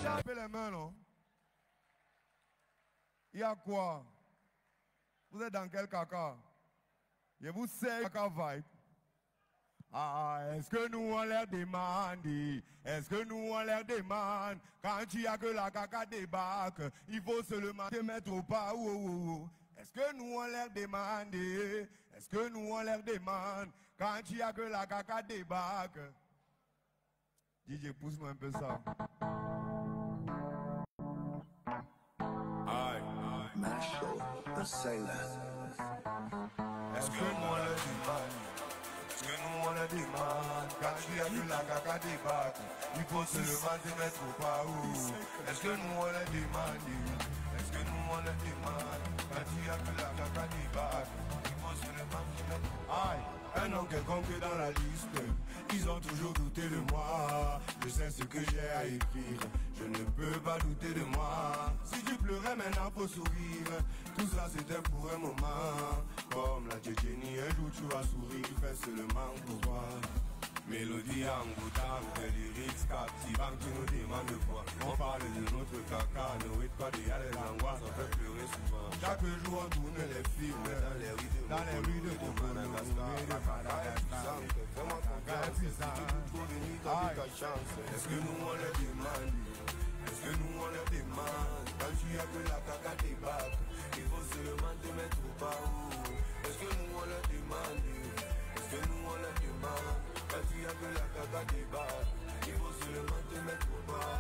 Levez les mains, non? Il y a quoi? Vous êtes dans quel caca? Je vous sais caca vibe. Ah, est-ce que nous on leur demande? Est-ce que nous on leur demande? Quand il y a que la caca débarque, il faut seulement te mettre au pas. Est-ce que nous on leur demande? Est-ce que nous on leur demande? Quand il y a que la caca débarque. DJ, pousse-moi un peu ça. Aïe, aïe. Marshall, the sailor. Est-ce que nous on leur demande? Est-ce que nous on leur demande? Quand il y a que la caca débarque, il faut seulement te mettre au pas. Est-ce que nous on leur demande? Est-ce que nous on leur demande? Quand il y a que la caca débarque, il faut seulement te mettre au pas. Aïe, un nom quelconque dans la liste. Ils ont toujours douté de moi. Je sais ce que j'ai à écrire. Je ne peux pas douter de moi. Si tu pleurais maintenant faut sourire. Tout ça c'était pour un moment. Comme la Tchétchénie, un jour tu vas sourire. Fais seulement pour toi. Mélodie envoûtante, des lyrics captivants qui nous demandent quoi. On parle de notre caca, nos étoiles, il y a les angoisses, on fait pleurer souvent. Chaque jour on tourne les films dans les rues de Madagascar. Est-ce que nous on les demande? Est-ce que nous on les demande? Quand tu as que la caca débarque, il faut seulement te mettre au bas. Est-ce que nous on les demande? Est-ce que nous on les demande? Quand tu as que la caca débarque, il faut seulement te mettre au bas.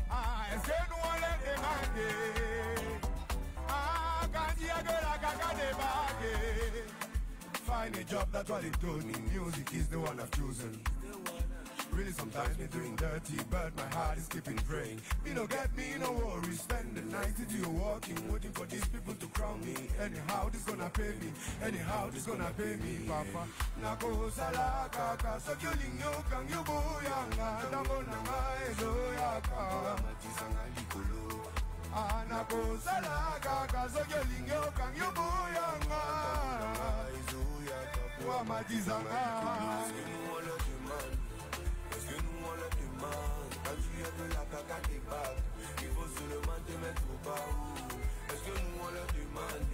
Ah, est-ce que nous on les demande? Ah, quand tu as que la caca débarque. Find a job, that's what it told me. Music is the one I've chosen. Really sometimes me doing dirty, but my heart is keeping praying. Me no get me, no worries. Spend the night till you're walking, waiting for these people to crown me. Anyhow, this gonna pay me. Anyhow, this gonna pay me, Papa. Nako sala kaka, so killing you can you boyanga. Nako nanga ezo yaka. Matisanga likolo. Nako sala kaka, so killing you can you boyanga. Wa matisanga. Est-ce que nous on le demande? Quand tu as que la caca débarque, il faut seulement te mettre au bas. Est-ce que nous on le demande?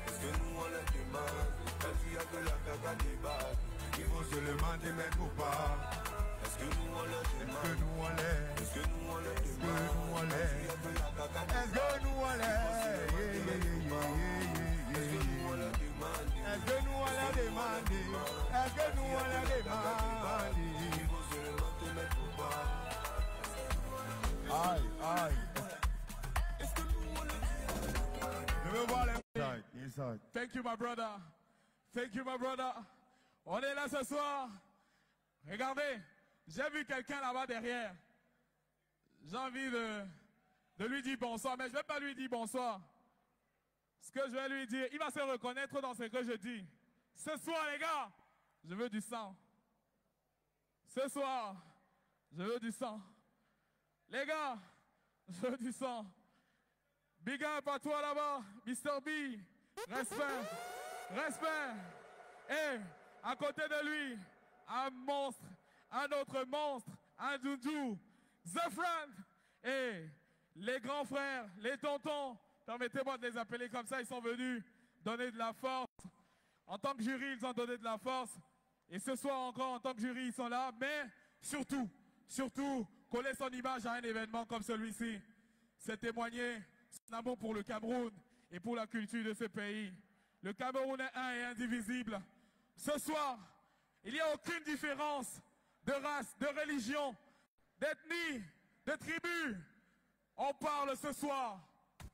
Est-ce que nous on le demande? Quand tu as que la caca débarque, il faut seulement te mettre au bas. Est-ce que nous on le demande? Est-ce que nous on l'est? Est-ce que nous on le demande? Est-ce que nous on l'est? Est-ce que nous on le demande? Est-ce que nous on le demande? Est-ce que nous on le demande? Aïe, aïe. Je veux voir les inside. Thank you, my brother. Thank you, my brother. On est là ce soir. Regardez, j'ai vu quelqu'un là-bas derrière. J'ai envie de lui dire bonsoir, mais je ne vais pas lui dire bonsoir. Ce que je vais lui dire, il va se reconnaître dans ce que je dis. Ce soir, les gars, je veux du sang. Ce soir, je veux du sang. Les gars, je veux du sang. Big up à toi là-bas, Mr. B. Respect, respect. Et à côté de lui, un monstre, un autre monstre, un doudou, The Friend. Et les grands frères, les tontons, permettez-moi de les appeler comme ça, ils sont venus donner de la force. En tant que jury, ils ont donné de la force. Et ce soir encore, en tant que jury, ils sont là. Mais surtout, coller son image à un événement comme celui-ci, c'est témoigner son amour pour le Cameroun et pour la culture de ce pays. Le Cameroun est un et indivisible. Ce soir, il n'y a aucune différence de race, de religion, d'ethnie, de tribu. On parle ce soir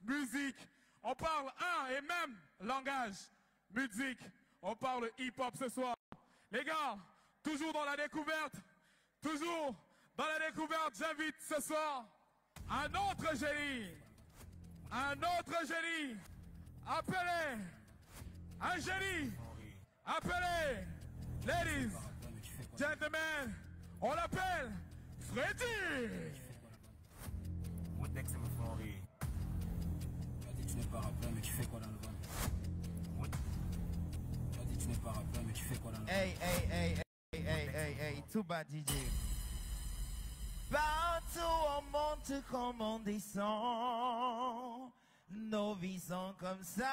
musique, on parle un et même langage, musique, on parle hip-hop ce soir. Les gars, toujours dans la découverte, toujours dans la découverte, j'invite ce soir un autre génie. Un autre génie. Appelez un génie. Appelez, ladies, gentlemen, on l'appelle Freddy. What next to me, Henri? Tu as dit que tu n'es pas rappeur, mais tu fais quoi dans le vent? Tu as dit que tu n'es pas rappeur, mais tu fais quoi dans le vent? Hey, too bad DJ. importe comment on descend, nos vies sont comme ça.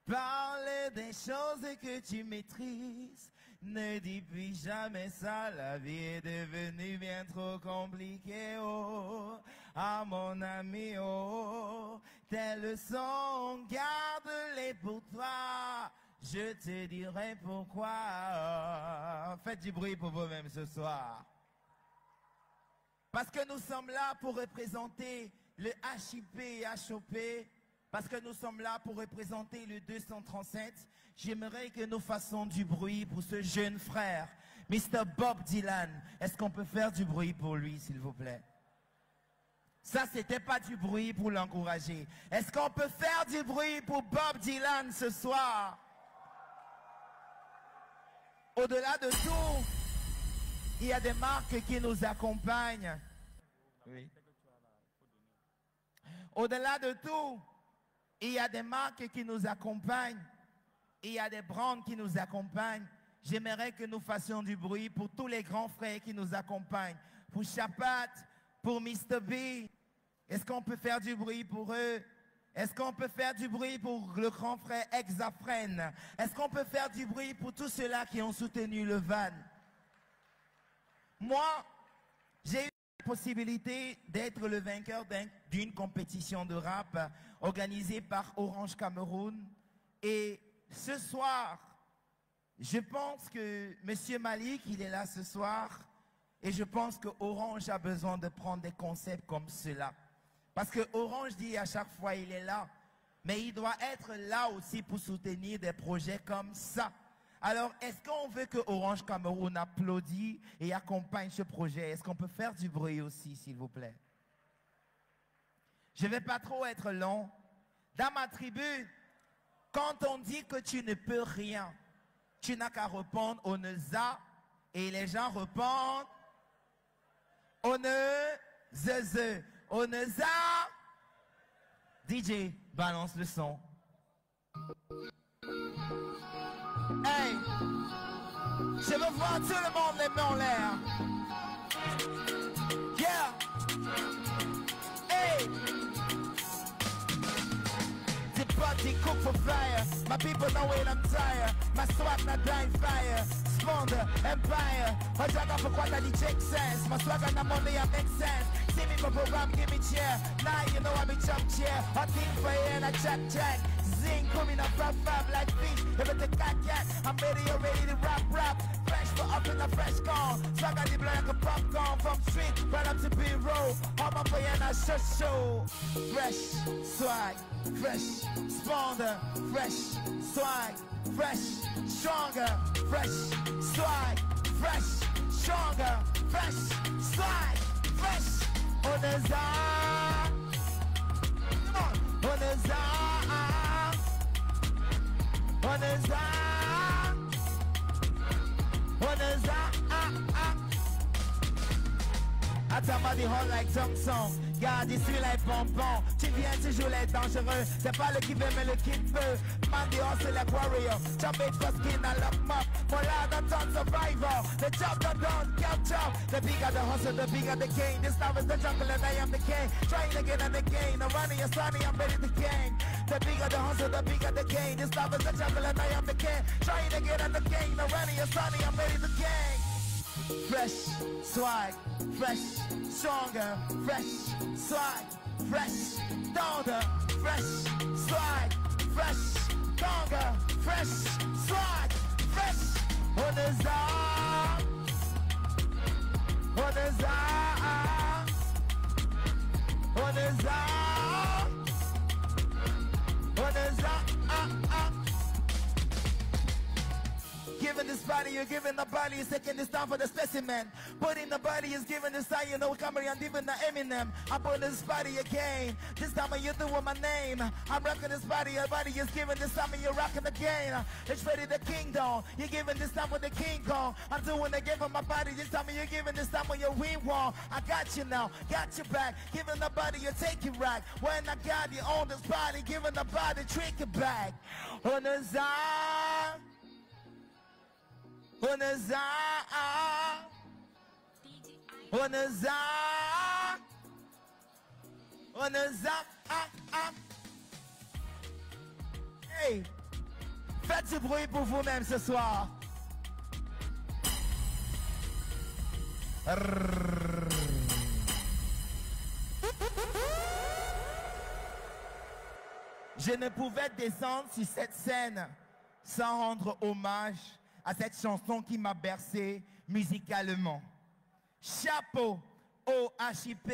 Parle des choses que tu maîtrises. Ne dis plus jamais ça, la vie est devenue bien trop compliquée. Oh, ah mon ami, oh, tes leçons, garde-les pour toi. Je te dirai pourquoi. Faites du bruit pour vous-même ce soir. Parce que nous sommes là pour représenter le HIP et HOP. Parce que nous sommes là pour représenter le 237. J'aimerais que nous fassions du bruit pour ce jeune frère, Mr. Bob Dylan. Est-ce qu'on peut faire du bruit pour lui, s'il vous plaît? Ça, c'était pas du bruit pour l'encourager. Est-ce qu'on peut faire du bruit pour Bob Dylan ce soir? Au-delà de tout, il y a des marques qui nous accompagnent. Oui. Au-delà de tout, il y a des marques qui nous accompagnent. Il y a des brands qui nous accompagnent. J'aimerais que nous fassions du bruit pour tous les grands frères qui nous accompagnent. Pour Chapat, pour Mr. B. Est-ce qu'on peut faire du bruit pour eux? Est-ce qu'on peut faire du bruit pour le grand frère Exafren? Est-ce qu'on peut faire du bruit pour tous ceux-là qui ont soutenu le van? Moi, j'ai eu la possibilité d'être le vainqueur d'une compétition de rap organisée par Orange Cameroun. Et ce soir, je pense que M. Malik, il est là ce soir. Et je pense que Orange a besoin de prendre des concepts comme cela. Parce que Orange dit à chaque fois il est là. Mais il doit être là aussi pour soutenir des projets comme ça. Alors, est-ce qu'on veut que Orange Cameroun applaudisse et accompagne ce projet? Est-ce qu'on peut faire du bruit aussi, s'il vous plaît? Je ne vais pas trop être long. Dans ma tribu, quand on dit que tu ne peux rien, tu n'as qu'à répondre on ne za et les gens répondent on ne ze. On ne za. DJ, balance le son. Hey, je veux voir tout le monde les mains en l'air. Yeah. Hey. The body cook for fire. My people know when I'm tired. My swag not dying fire. Sponder, Empire. My jaga for what I check sense. My swag and money I make sense. See me my program, give me chair. Now you know I be chop chair. I think for you and I check. Zing coming up fab like fish. If it's a cat, I'm ready to rap. Fresh for up in a fresh corn. Swag on the blood like a popcorn. From street right up to B-roll. All my for you and I show. Fresh swag, fresh spawner, fresh swag, fresh stronger, fresh swag, fresh stronger, fresh swag, fresh. On the za, on the za, on the za, on the za. Attends, body hot like Thompson. Garde ici les bonbons. Tu viens, tu joues les dangereux. C'est pas le qui veut, mais le qui peut. Man dehors, c'est les warriors. Chop it for skin and lock up. For loud and ton survivor. The job done done, chop. The bigger the hustle, the bigger the gain. This now is the jungle and I am the king. Trying again and again. I'm running your sunny, I'm ready to gain. The bigger the hustle, the bigger the gain. This now is the jungle and I am the king. Trying again and again. I'm running your sunny, I'm ready to gain. Fresh swag, fresh, stronger, fresh swag, fresh, stronger, fresh swag, fresh, stronger, fresh swag, fresh. On the za, on the za, on the za, on the za. Giving this body, you're giving the body, you're taking this time for the specimen. Putting the body is giving this time, you know, coming and giving the Eminem. I'm putting this body again. This time you do with my name. I'm rocking this body, your body is giving this time and you're rocking again. It's ready the kingdom. You're giving this time with the King Kong. I'm doing again for my body, this time you're giving this time with your wing wall. I got you now, got your back. Giving the body, you're taking rack. When I got you on this body, giving the body, trick it back. On the side. On the za, on the za, On ne zappe. Hey, faites du bruit pour vous-même ce soir. Je ne pouvais descendre sur cette scène sans rendre hommage à cette chanson qui m'a bercé musicalement. Chapeau au HIP,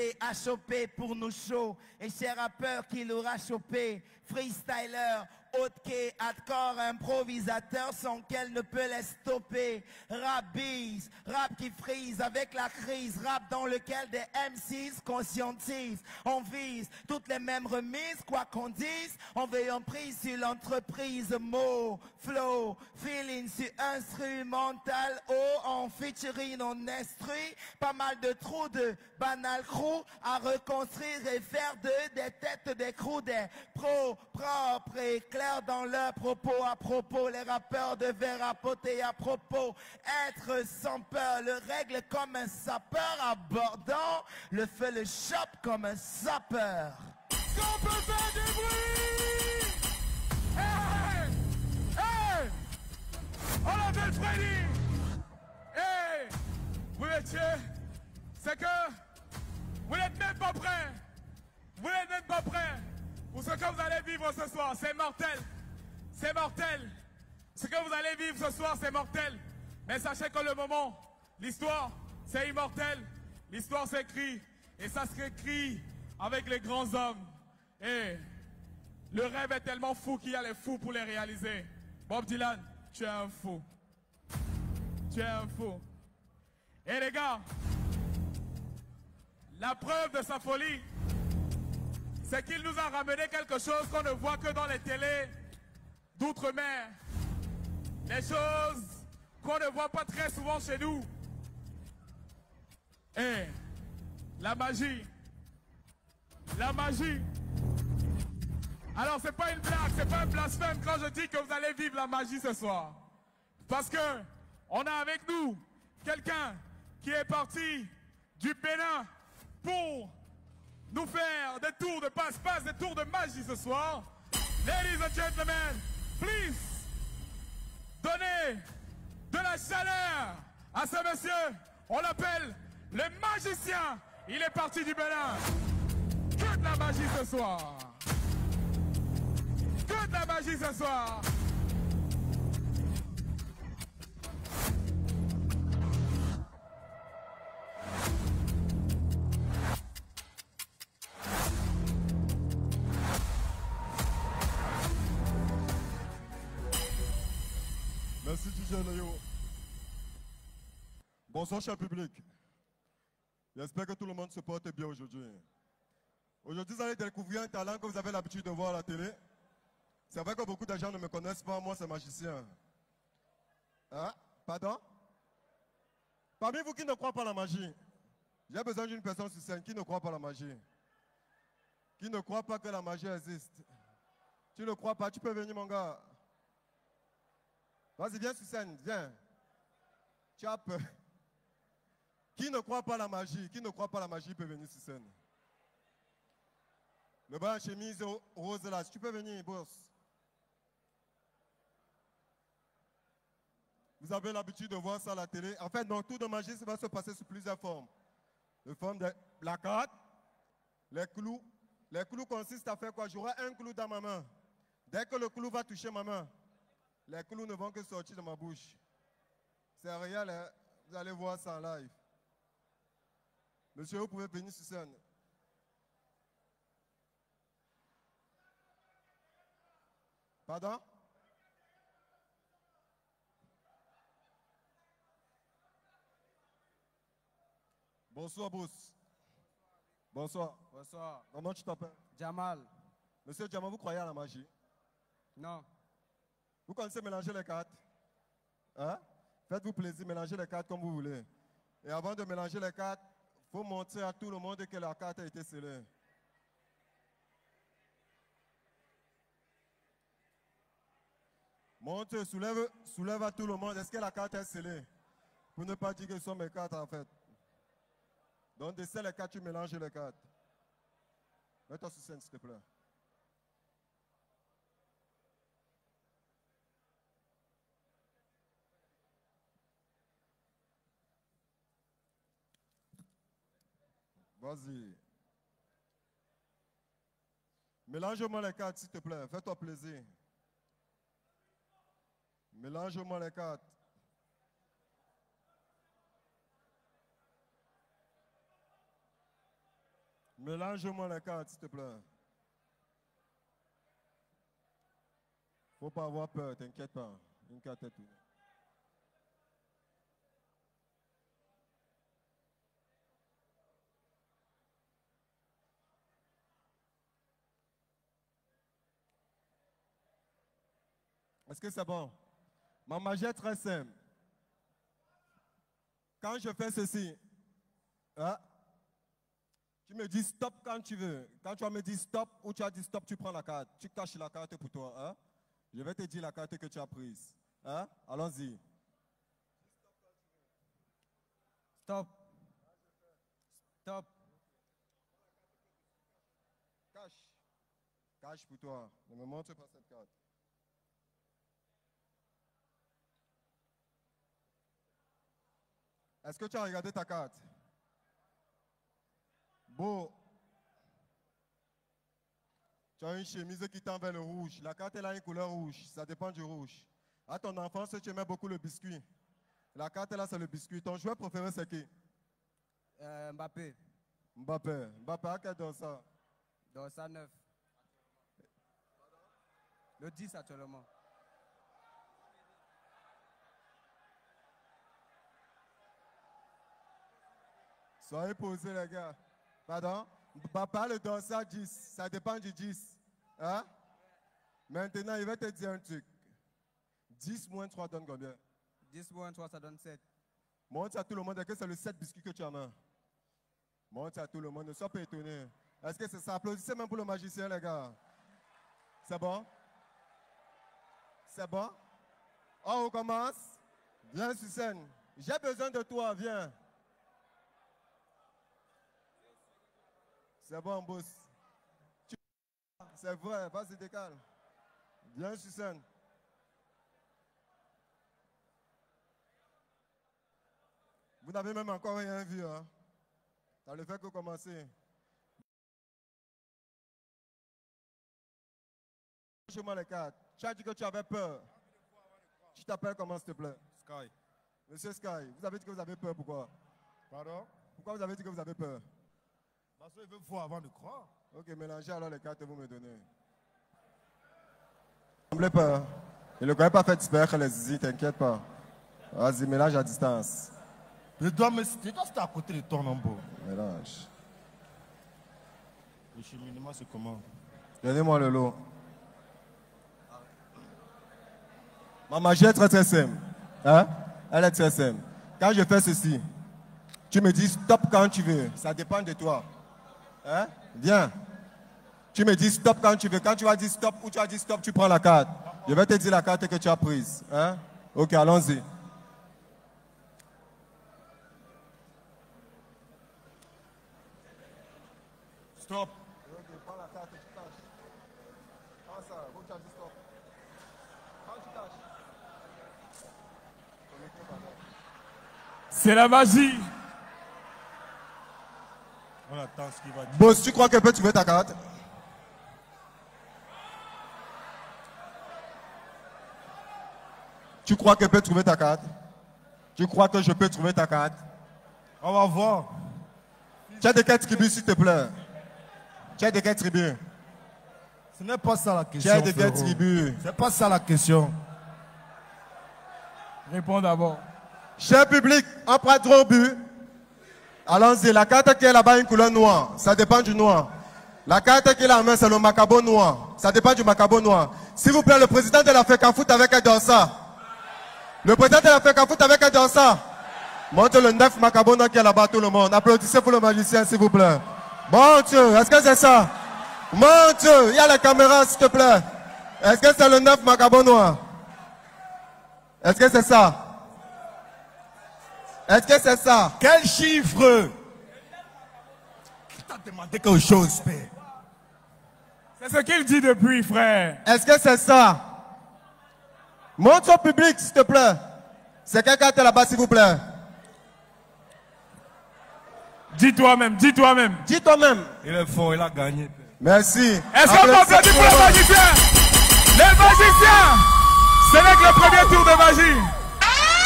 HOP pour nos shows et chers rappeurs qui l'aura chopé, freestyler, haute-quai, hardcore, improvisateur sans qu'elle ne peut les stopper. Rap beats, rap qui frise avec la crise, rap dans lequel des MCs conscientisent. On vise toutes les mêmes remises, quoi qu'on dise, on veille en prise sur l'entreprise. Mots, flow, feeling sur instrumental, en featuring, on instruit. Pas mal de trous de banal crew à reconstruire et faire des têtes d'écrou, des pros propres et clairs dans leurs propos. À propos, les rappeurs devaient rapoter à propos. Être sans peur, le règle comme un sapeur, abordant le feu, le chope comme un sapeur. Qu'on peut faire du bruit! Hey! Hey! On l'appelle Freddy! Hey! Vous étiez... C'est que... Vous n'êtes même pas prêts! Vous n'êtes même pas prêts! Pour ce que vous allez vivre ce soir, c'est mortel. C'est mortel. Ce que vous allez vivre ce soir, c'est mortel. Mais sachez que le moment, l'histoire, c'est immortel. L'histoire s'écrit. Et ça s'écrit avec les grands hommes. Et le rêve est tellement fou qu'il y a les fous pour les réaliser. Bob Dylan, tu es un fou. Tu es un fou. Et les gars, la preuve de sa folie, c'est qu'il nous a ramené quelque chose qu'on ne voit que dans les télés d'outre-mer. Les choses qu'on ne voit pas très souvent chez nous. Et la magie. La magie. Alors c'est pas une blague, c'est pas un blasphème quand je dis que vous allez vivre la magie ce soir. Parce que on a avec nous quelqu'un qui est parti du Bénin pour nous faire des tours de passe-passe, des tours de magie ce soir. Ladies and gentlemen, please, donnez de la chaleur à ce monsieur. On l'appelle le magicien. Il est parti du Bénin. Que de la magie ce soir. Que de la magie ce soir. Merci DJ Léo. Bonsoir cher public. J'espère que tout le monde se porte bien aujourd'hui. Aujourd'hui, vous allez découvrir un talent que vous avez l'habitude de voir à la télé. C'est vrai que beaucoup de gens ne me connaissent pas, moi c'est magicien. Hein? Pardon? Parmi vous qui ne croient pas à la magie, j'ai besoin d'une personne sur scène qui ne croit pas à la magie. Qui ne croit pas que la magie existe. Tu ne crois pas, tu peux venir mon gars. Vas-y, viens sur scène, viens. Tu as peur. Qui ne croit pas à la magie? Qui ne croit pas à la magie peut venir sur scène. Le bas en chemise rose là, tu peux venir, boss. Vous avez l'habitude de voir ça à la télé. En fait, donc, tout de magie, ça va se passer sous plusieurs formes. La forme de la carte, les clous. Les clous consistent à faire quoi? J'aurai un clou dans ma main. Dès que le clou va toucher ma main, les clous ne vont que sortir de ma bouche. C'est réel, hein? Vous allez voir ça en live. Monsieur, vous pouvez venir sur scène. Pardon? Bonsoir, boss. Bonsoir. Bonsoir. Comment tu t'appelles? Jamal. Monsieur Jamal, vous croyez à la magie? Non. Vous connaissez mélanger les cartes? Hein? Faites-vous plaisir, mélangez les cartes comme vous voulez. Et avant de mélanger les cartes, il faut montrer à tout le monde que la carte a été scellée. Montre, soulève à tout le monde. Est-ce que la carte est scellée? Pour ne pas dire que ce sont mes cartes en fait. Donc, de les cartes, tu mélanges les cartes. Mets-toi sur scène, s'il te plaît. Vas-y. Mélange-moi les cartes, s'il te plaît. Fais-toi plaisir. Mélange-moi les cartes. Mélange-moi les cartes, s'il te plaît. Faut pas avoir peur, t'inquiète pas. Une carte est tout. Est-ce que c'est bon? Ma magie est très simple. Quand je fais ceci, hein, tu me dis stop quand tu veux. Quand tu vas me dire stop ou tu as dit stop, tu prends la carte. Tu caches la carte pour toi. Hein? Je vais te dire la carte que tu as prise. Hein? Allons-y. Stop. Stop. Cache. Cache pour toi. Ne me montre pas cette carte. Est-ce que tu as regardé ta carte? Beau. Tu as une chemise qui tend vers le rouge. La carte elle a une couleur rouge. Ça dépend du rouge. À ton enfance, tu aimais beaucoup le biscuit. La carte là, c'est le biscuit. Ton joueur préféré, c'est qui? Mbappé. Mbappé. Mbappé, à quel dans ça? Dans ça 9. Le 10 actuellement. Soyez posés, les gars. Pardon? Papa, le dorsal 10. Ça dépend du 10. Hein? Maintenant, il va te dire un truc. 10 moins 3 donne combien? 10 moins 3, ça donne 7. Montre à tout le monde. Est-ce que c'est le 7 biscuits que tu as en main? Montre à tout le monde. Ne sois pas étonné. Est-ce que c'est ça? Applaudissez même pour le magicien, les gars. C'est bon? C'est bon? Oh, on commence? Viens sur scène. J'ai besoin de toi. Viens. C'est bon, boss. C'est vrai, vas-y, décale. Viens sur scène. Vous n'avez même encore rien vu, hein? Ça ne fait que commencer. Lâche-moi les cartes. Tu as dit que tu avais peur. Tu t'appelles comment, s'il te plaît? Sky. Monsieur Sky, vous avez dit que vous avez peur, pourquoi? Pardon? Pourquoi vous avez dit que vous avez peur? Parce qu'il veut voir avant de croire. Ok, mélangez alors les cartes que vous me donnez. Ne semblez pas. Il ne connaît pas fait disparaître les zizi, t'inquiète pas. Vas-y, mélange à distance. Je dois c'était à côté de ton nombre. Mélange. Le cheminement, c'est comment? Donnez-moi le lot. Ma magie est très très simple. Hein? Elle est très simple. Quand je fais ceci, tu me dis stop quand tu veux. Ça dépend de toi. Hein? Viens. Tu me dis stop quand tu veux. Quand tu vas dire stop ou tu as dit stop, tu prends la carte. Je vais te dire la carte que tu as prise. Hein? Ok, allons-y. Stop. Ok, prends la carte, tu tâches. Prends ça, vous tu as dit stop. Quand tu tâches. C'est la magie. On attend ce qu'il va dire. Boss, tu crois qu'elle peut trouver ta carte? Tu crois qu'elle peut trouver ta carte? Tu crois que je peux trouver ta carte? On va voir. Tu as de quelle tribu, s'il te plaît? Tu as de quelle tribu? Ce n'est pas ça la Tu question. as de quelle frérot. tribu? C'est pas ça la question. Réponds d'abord. Cher public, on prend trop but. Allons-y, la carte qui est là-bas, une couleur noire. Ça dépend du noir. La carte qui est là en main, c'est le macabo noir. Ça dépend du macabo noir. S'il vous plaît, le président de la FECAFOOT avec un dansa. Le président de la FECAFOOT avec un dansa. Montre le 9 macabo noir qui est là-bas, tout le monde. Applaudissez pour le magicien, s'il vous plaît. Mon Dieu, est-ce que c'est ça? Mon Dieu, il y a la caméra, s'il te plaît. Est-ce que c'est le 9 macabo noir? Est-ce que c'est ça? Est-ce que c'est ça? Quel chiffre? Qui t'a demandé quelque chose, père? C'est ce qu'il dit depuis, frère. Est-ce que c'est ça? Montre au public, s'il te plaît. C'est quelle carte là-bas, s'il vous plaît? Dis toi-même, dis toi-même. Dis toi-même. Il est fort, il a gagné. Merci. Est-ce qu'on peut applaudir pour les magiciens? Les magiciens! Ce n'est que le premier tour de magie.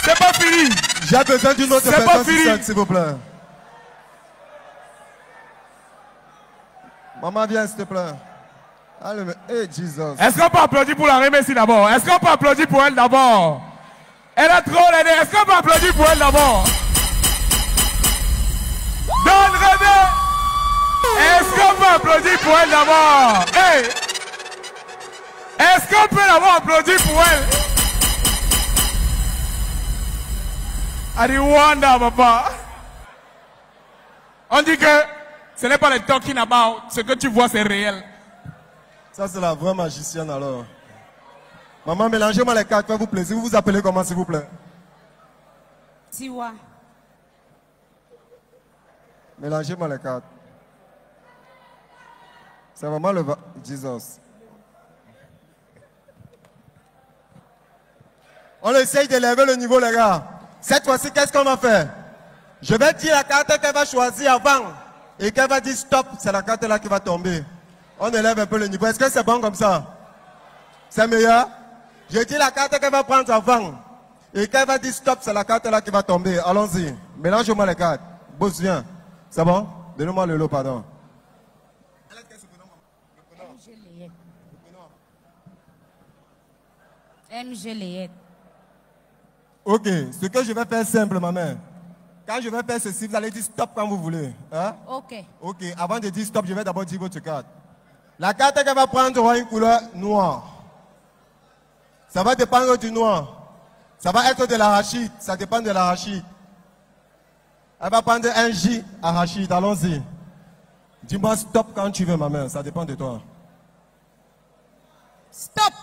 C'est pas fini. J'ai besoin d'une autre C'est pas personne fini. sur scène, s'il vous plaît. Maman, viens, s'il te plaît. Allez, hey, Jesus. Est-ce qu'on peut applaudir pour la remercie d'abord? Est-ce qu'on peut applaudir pour elle d'abord? Elle a trop l'aidé. Est-ce qu'on peut applaudir pour elle d'abord? Donne René! Est-ce qu'on peut applaudir pour elle d'abord? Hey! Est-ce qu'on peut d'abord applaudir pour elle? Ariwanda, papa. On dit que ce n'est pas le talking about. Ce que tu vois, c'est réel. Ça, c'est la vraie magicienne alors. Maman, mélangez-moi les cartes, faites-vous plaisir. Vous vous appelez comment, s'il vous plaît? Tiwa. Mélangez-moi les cartes. C'est vraiment le... Jesus. On essaye d'élever le niveau, les gars. Cette fois-ci, qu'est-ce qu'on va faire? Je vais dire la carte qu'elle va choisir avant. Et qu'elle va dire stop, c'est la carte là qui va tomber. On élève un peu le niveau. Est-ce que c'est bon comme ça? C'est meilleur? Je dis la carte qu'elle va prendre avant. Et qu'elle va dire stop, c'est la carte là qui va tomber. Allons-y. Mélange-moi les cartes. Boss, viens. C'est bon? Donnez-moi le lot, pardon. MG Léette. Ok, ce que je vais faire simple, ma mère. Quand je vais faire ceci, vous allez dire stop quand vous voulez. Hein? Ok. Ok, avant de dire stop, je vais d'abord dire votre carte. La carte qu'elle va prendre aura une couleur noire. Ça va dépendre du noir. Ça va être de l'arachide, ça dépend de l'arachide. Elle va prendre un J arachide, allons-y. Dis-moi stop quand tu veux, ma mère, ça dépend de toi. Stop.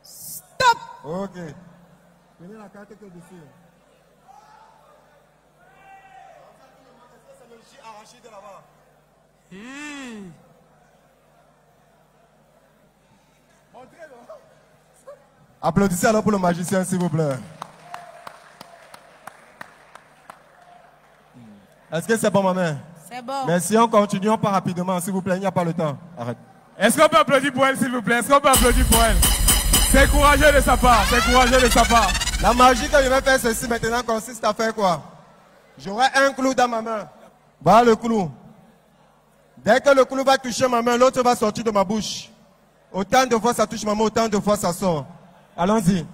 Stop. Ok. Prenez la carte que dessus. C'est le J arachide là-bas. Applaudissez alors pour le magicien, s'il vous plaît. Est-ce que c'est bon, ma mère? C'est bon. Merci, on continue, on part rapidement, s'il vous plaît, il n'y a pas le temps. Arrête. Est-ce qu'on peut applaudir pour elle, s'il vous plaît? Est-ce qu'on peut applaudir pour elle? C'est courageux de sa part. C'est courageux de sa part. La magie que je vais faire ceci maintenant consiste à faire quoi? J'aurai un clou dans ma main. Voilà le clou. Dès que le clou va toucher ma main, l'autre va sortir de ma bouche. Autant de fois ça touche ma main, autant de fois ça sort. Allons-y.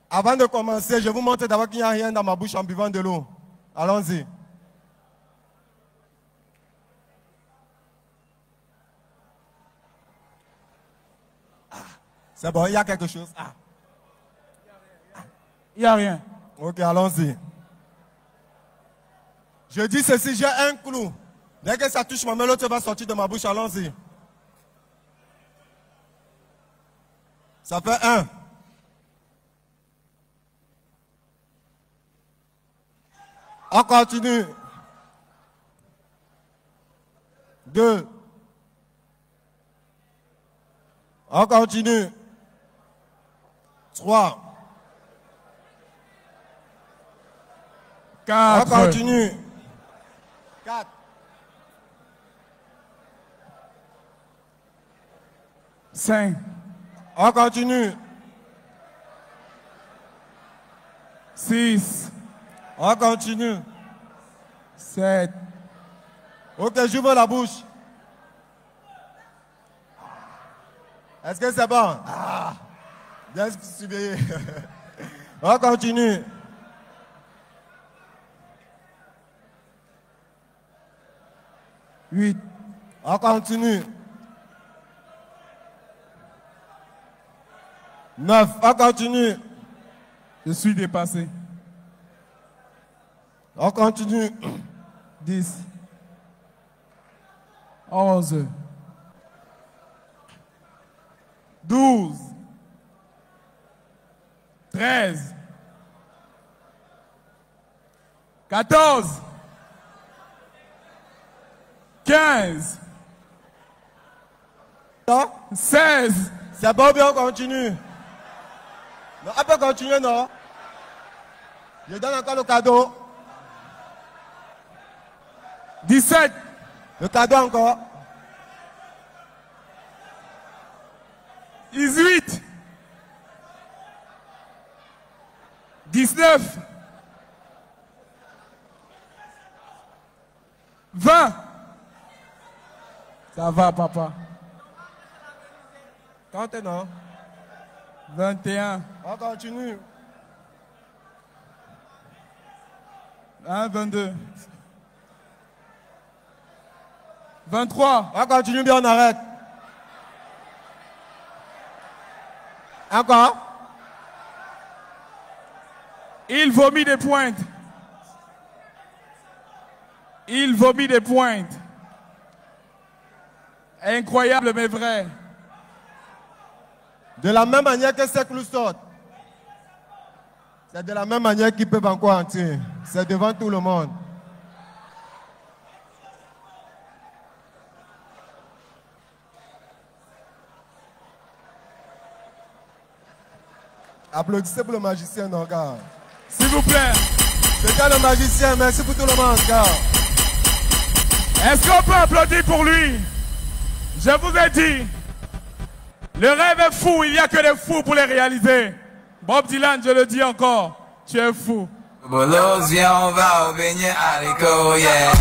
Avant de commencer, je vous montre d'abord qu'il n'y a rien dans ma bouche en buvant de l'eau. Allons-y. C'est bon, il y a quelque chose. Ah. Il n'y a rien. Ok, allons-y. Je dis ceci, j'ai un clou. Dès que ça touche ma main, l'autre va sortir de ma bouche. Allons-y. Ça fait 1. On continue. 2. On continue. 3. 4. On continue. 4. 5. On continue. 6. On continue. 7. Ok, j'ouvre la bouche. Est-ce que c'est bon? Ah, bien surveillé. On continue. 8. On continue. 9. On continue. Je suis dépassé. On continue. 10. 11. 12. 13. 14, 15, 16. C'est bon, bien, on continue. Non, on peut continuer, non? Je donne encore le cadeau. 17. Le cadeau encore. 18. 19. 20. Ça va, papa. Quand t'es non? 21. On continue. 22. 23. On continue, bien, on arrête. Encore? Il vomit des pointes. Il vomit des pointes. Incroyable mais vrai. De la même manière que ces clous sortent. C'est de la même manière qu'ils peuvent encore entrer. C'est devant tout le monde. Applaudissez pour le magicien, non, gars. S'il vous plaît. C'était le magicien, merci pour tout le monde, gars. Est-ce qu'on peut applaudir pour lui? Je vous ai dit, le rêve est fou, il n'y a que des fous pour les réaliser. Bob Dylan, je le dis encore, tu es fou. Bolos, viens, on va au beignet haricot, yeah.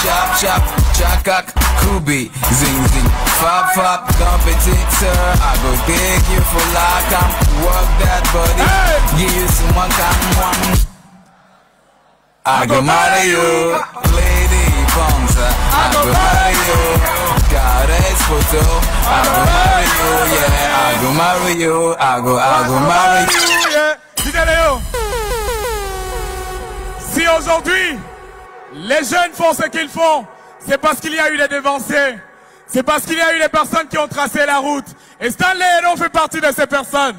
Chop, chop, chakak, kubi, zing, zing. Fab, fab, competitor. I go dig you for like I'm work that body. Hey. Give you some one time. I go marry you, lady Bonza. I go marry you, goddess photo. I go marry you, yeah. I go marry you, I go marry you. Yeah. Dis-le, Léo. Si aujourd'hui, les jeunes font ce qu'ils font, c'est parce qu'il y a eu des dévancés. C'est parce qu'il y a eu des personnes qui ont tracé la route. Et Stanley Hainaut fait partie de ces personnes.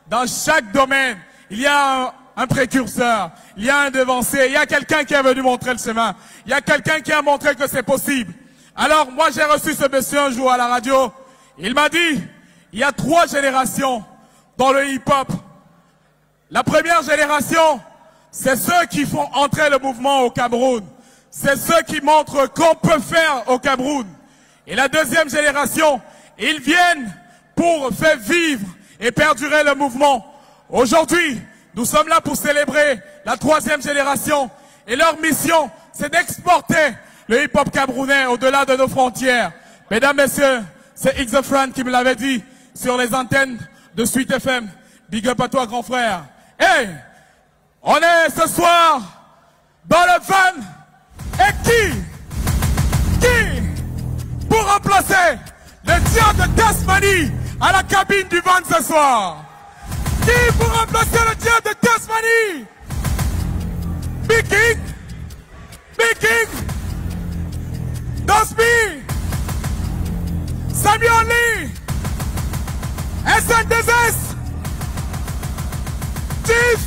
Dans chaque domaine, il y a un précurseur, il y a un devancé, il y a quelqu'un qui est venu montrer le chemin. Il y a quelqu'un qui a montré que c'est possible. Alors, moi, j'ai reçu ce monsieur un jour à la radio. Il m'a dit, il y a 3 générations dans le hip-hop. La première génération, c'est ceux qui font entrer le mouvement au Cameroun. C'est ceux qui montrent qu'on peut faire au Cameroun. Et la deuxième génération, ils viennent pour faire vivre et perdurer le mouvement. Aujourd'hui, nous sommes là pour célébrer la 3e génération. Et leur mission, c'est d'exporter le hip-hop camerounais au-delà de nos frontières. Mesdames, messieurs, c'est X The Friend qui me l'avait dit sur les antennes de Suite FM. Big up à toi, grand frère. Hey, on est ce soir dans le van. Et qui pour remplacer le diable de Tasmanie à la cabine du van ce soir? Qui pour remplacer le diable de Tasmanie? Big King, Dosby, Samuel Lee, SN2S, Chief.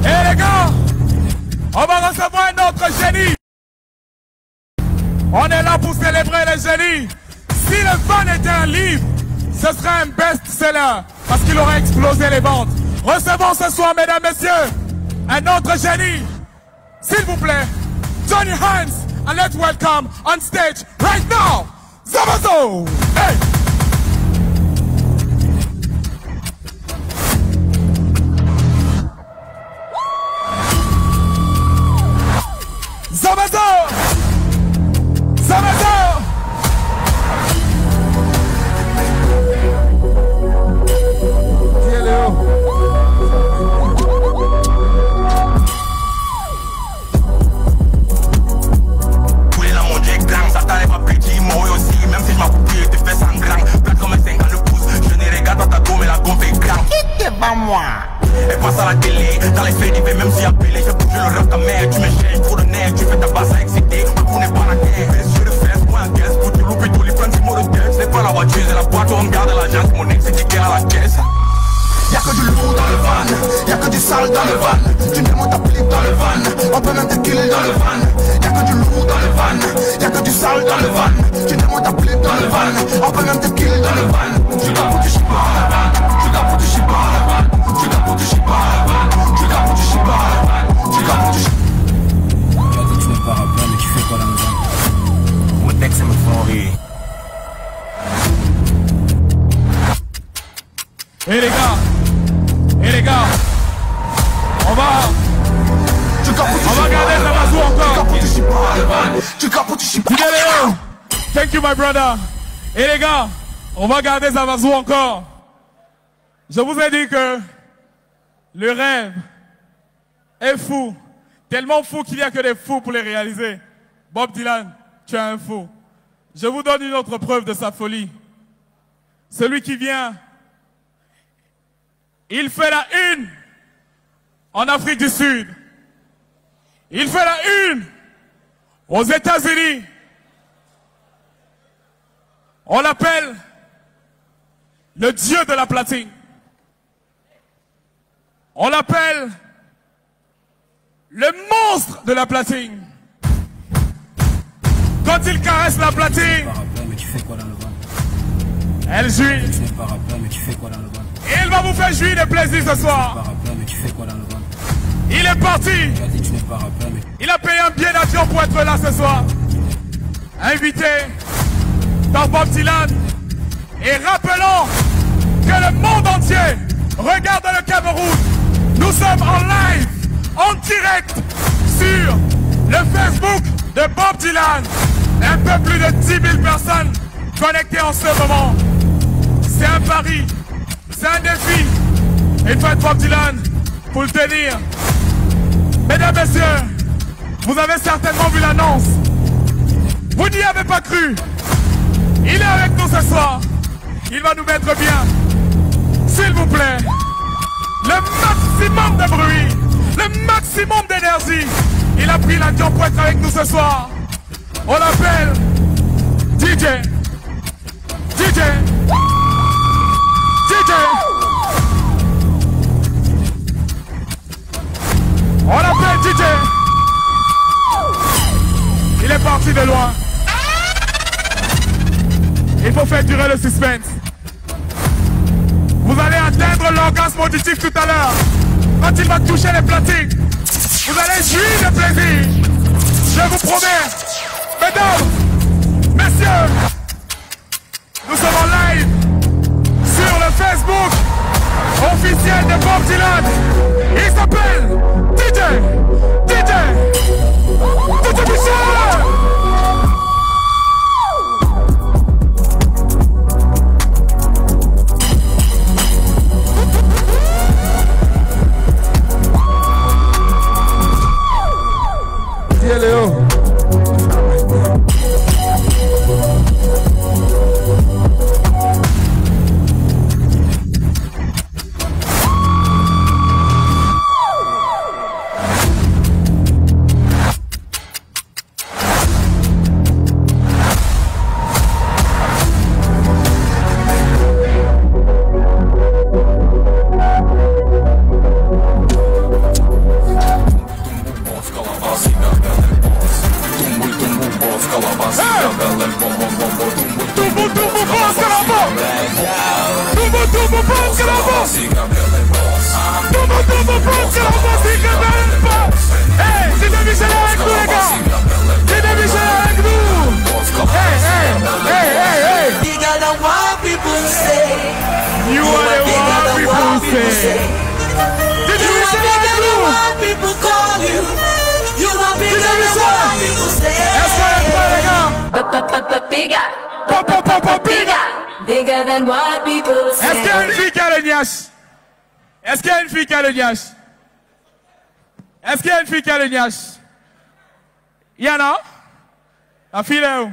Et les gars, on va recevoir un autre génie. On est là pour célébrer les génies. Si le van était un livre, ce serait un best-seller parce qu'il aurait explosé les ventes. Recevons ce soir, mesdames, messieurs, un autre génie. S'il vous plaît, Johnny Hines, and let's welcome on stage right now, Zamazo. Hey. Zamazo! Tiens, Léo. Poulet dans mon jet grand, ça t'arrive à petit, moi aussi. Même si je m'en coupé, tes fesses en grand. Plate comme un 50 pouces, je ne regarde pas ta go, mais la gonfle est grand. T'es pas moi. Elle passe à la télé, dans les faits divers, même si appelé, je bouge le rap ta mère, tu me gênes, trop de nerfs, tu fais ta basse à exciter, on n'est pas la guerre, sur le fesse, moi en caisse, pour te louper tous les plans, c'est mot de tête, c'est pas la voiture, c'est la boîte, on garde l'argent, mon ex, c'est qui à la caisse. que du lourd dans le van, y'a que du sale dans le van. Tu demandes ta clip dans le van, on peut même te killer dans le van. Y'a que du lourd dans le van, y'a que du sale dans le van. Tu demandes ta clip dans le van, on peut même te killer dans le van. Tu capes du chipa à la van, tu capes du chipa à la van, tu capes du chipa à la van, tu capes du chipa à la van, tu capes du chipa. Tu as dit que tu n'es pas rappeur, mais tu fais quoi dans le van? Mon texte me font rire. Et les gars, on va garder la bazou encore. Thank you my brother. Et les gars, on va garder sa bazou encore. Je vous ai dit que le rêve est fou. Tellement fou qu'il n'y a que des fous pour les réaliser. Bob Dylan, tu es un fou. Je vous donne une autre preuve de sa folie. Celui qui vient, il fait la une en Afrique du Sud. Il fait la une aux États-Unis. On l'appelle le dieu de la platine. On l'appelle le monstre de la platine. Quand il caresse la platine, Mais tu fais quoi dans le van? elle jouit. Tu n'es pas rappeur, mais tu fais quoi dans le van? Et il va vous faire jouir de plaisir ce soir. Tu n'es pas rappeur, mais tu fais quoi dans le van? Il est parti. Tu as dit que tu n'es pas rappeur, mais Il a payé un billet d'avion pour être là ce soir. Invité par Bob Dylan. Et rappelons que le monde entier regarde le Cameroun. Nous sommes en live, en direct, sur le Facebook de Bob Dylan. Un peu plus de 10 000 personnes connectées en ce moment. C'est un pari, c'est un défi. Et il faut être Bob Dylan pour le tenir. Mesdames, messieurs, vous avez certainement vu l'annonce. Vous n'y avez pas cru. Il est avec nous ce soir. Il va nous mettre bien. S'il vous plaît, le maximum de bruit, le maximum d'énergie. Il a pris l'avion pour être avec nous ce soir. On l'appelle DJ. DJ. DJ. On l'appelle DJ. Il est parti de loin. Il faut faire durer le suspense. Vous allez atteindre l'orgasme auditif tout à l'heure. Quand il va toucher les platines, vous allez jouir de plaisir. Je vous promets. Mesdames, messieurs, nous sommes en live sur le Facebook officiel de Bob Dylan. Il s'appelle DJ Michel. Léo. Est-ce qu'il y a une fille qui a le niache? Est-ce qu'il y a une fille qui a le niache? Est-ce qu'il y a une fille qui a le niache? Il y en a? La fille est où?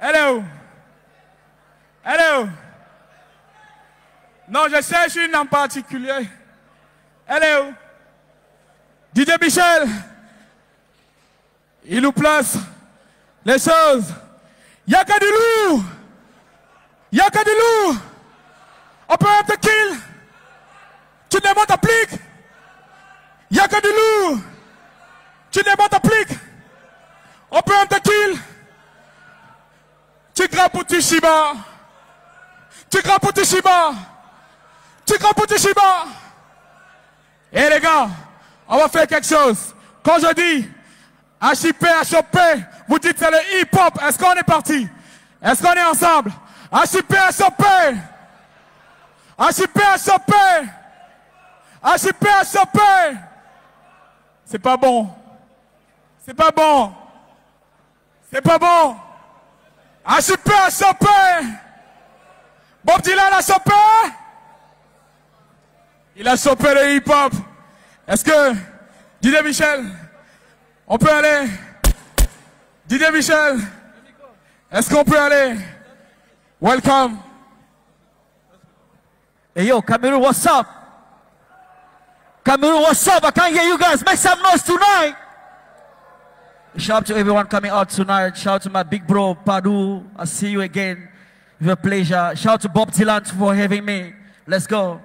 Elle est où? Elle est où? Non, je cherche une en particulier. Elle est où? DJ Michel, il nous place les choses. Y'a que du lourd. Y'a que du lourd. On peut être kill. Tu demandes t'appliques. Il n'y a que du lourd. Tu demandes t'appliques. On peut un tequila. Tu grappes pour Tishiba. Tu grappes pour Tishiba. Tu grappes pour Tishiba. Eh les gars, on va faire quelque chose. Quand je dis HIP, HOP, vous dites c'est le hip-hop. Est-ce qu'on est parti? Est-ce qu'on est ensemble? HIP, HOP. HIP, HOP. HIP, HOP. C'est pas bon. C'est pas bon. C'est pas bon. HIP, HOP. Bob Dylan a chopé. Il a chopé le hip-hop. Est-ce que Didier Michel, on peut aller? Didier Michel, est-ce qu'on peut aller? Welcome. Hey yo, Cameroon, what's up? Cameroon, what's up? I can't hear you guys. Make some noise tonight. Shout out to everyone coming out tonight. Shout out to my big bro, Padu. I'll see you again. With a pleasure. Shout out to Bob Dylan for having me. Let's go.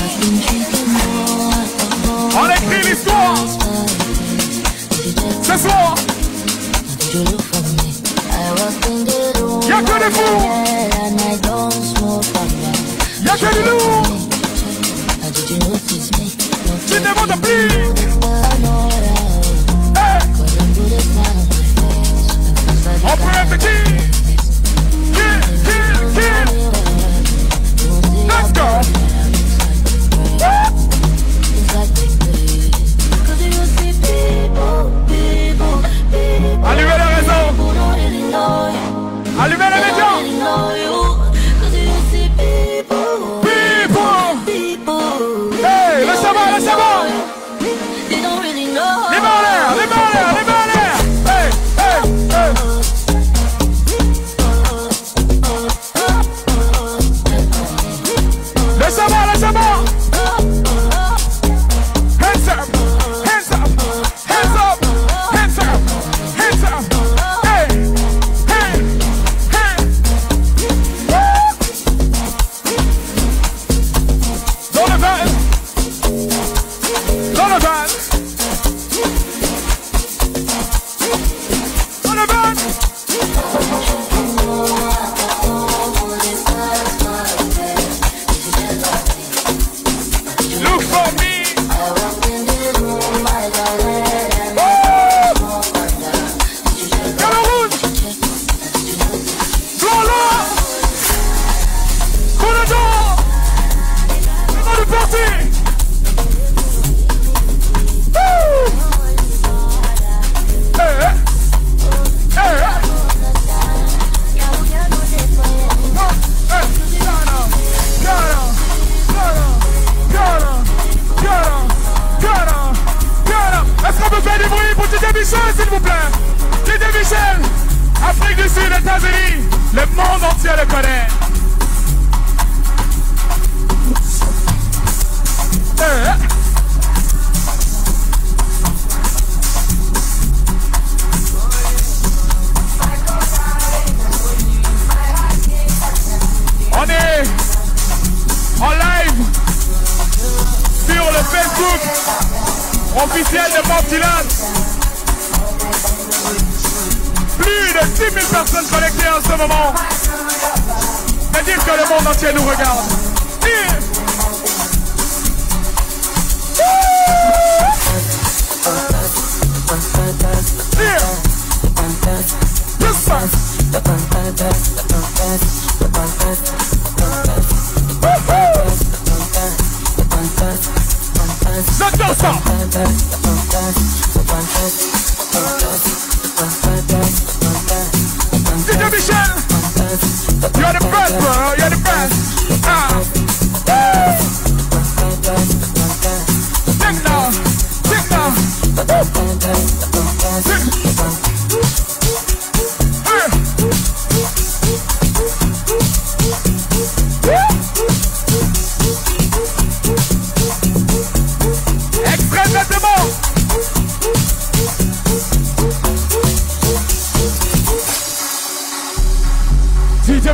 I've been drinking more. Y'a que des fous. Y'a que du lourd. Tu ne demandes plus. Hey. On peut un petit. Kill. Let's go. Allumez la raison. Allumez les médias. Hey, le sabbat. Les mains en l'air. Hey. Le sabbat. Hands up. Hey. Dans le van. Look for me. Galon rouge. Blanc là. Coronador. C'est dans le parti. Est-ce qu'on peut faire du bruit pour Didier Michel, s'il vous plaît? Didier Michel, Afrique du Sud, États-Unis, le monde entier le connaît. On est en live sur le Facebook officiel de Bob Dylan. Plus de 10 000 personnes connectées en ce moment. C'est dire que le monde entier nous regarde. J'adore ça. DJ Michel, you're the best, bro. You're the best. Sing now.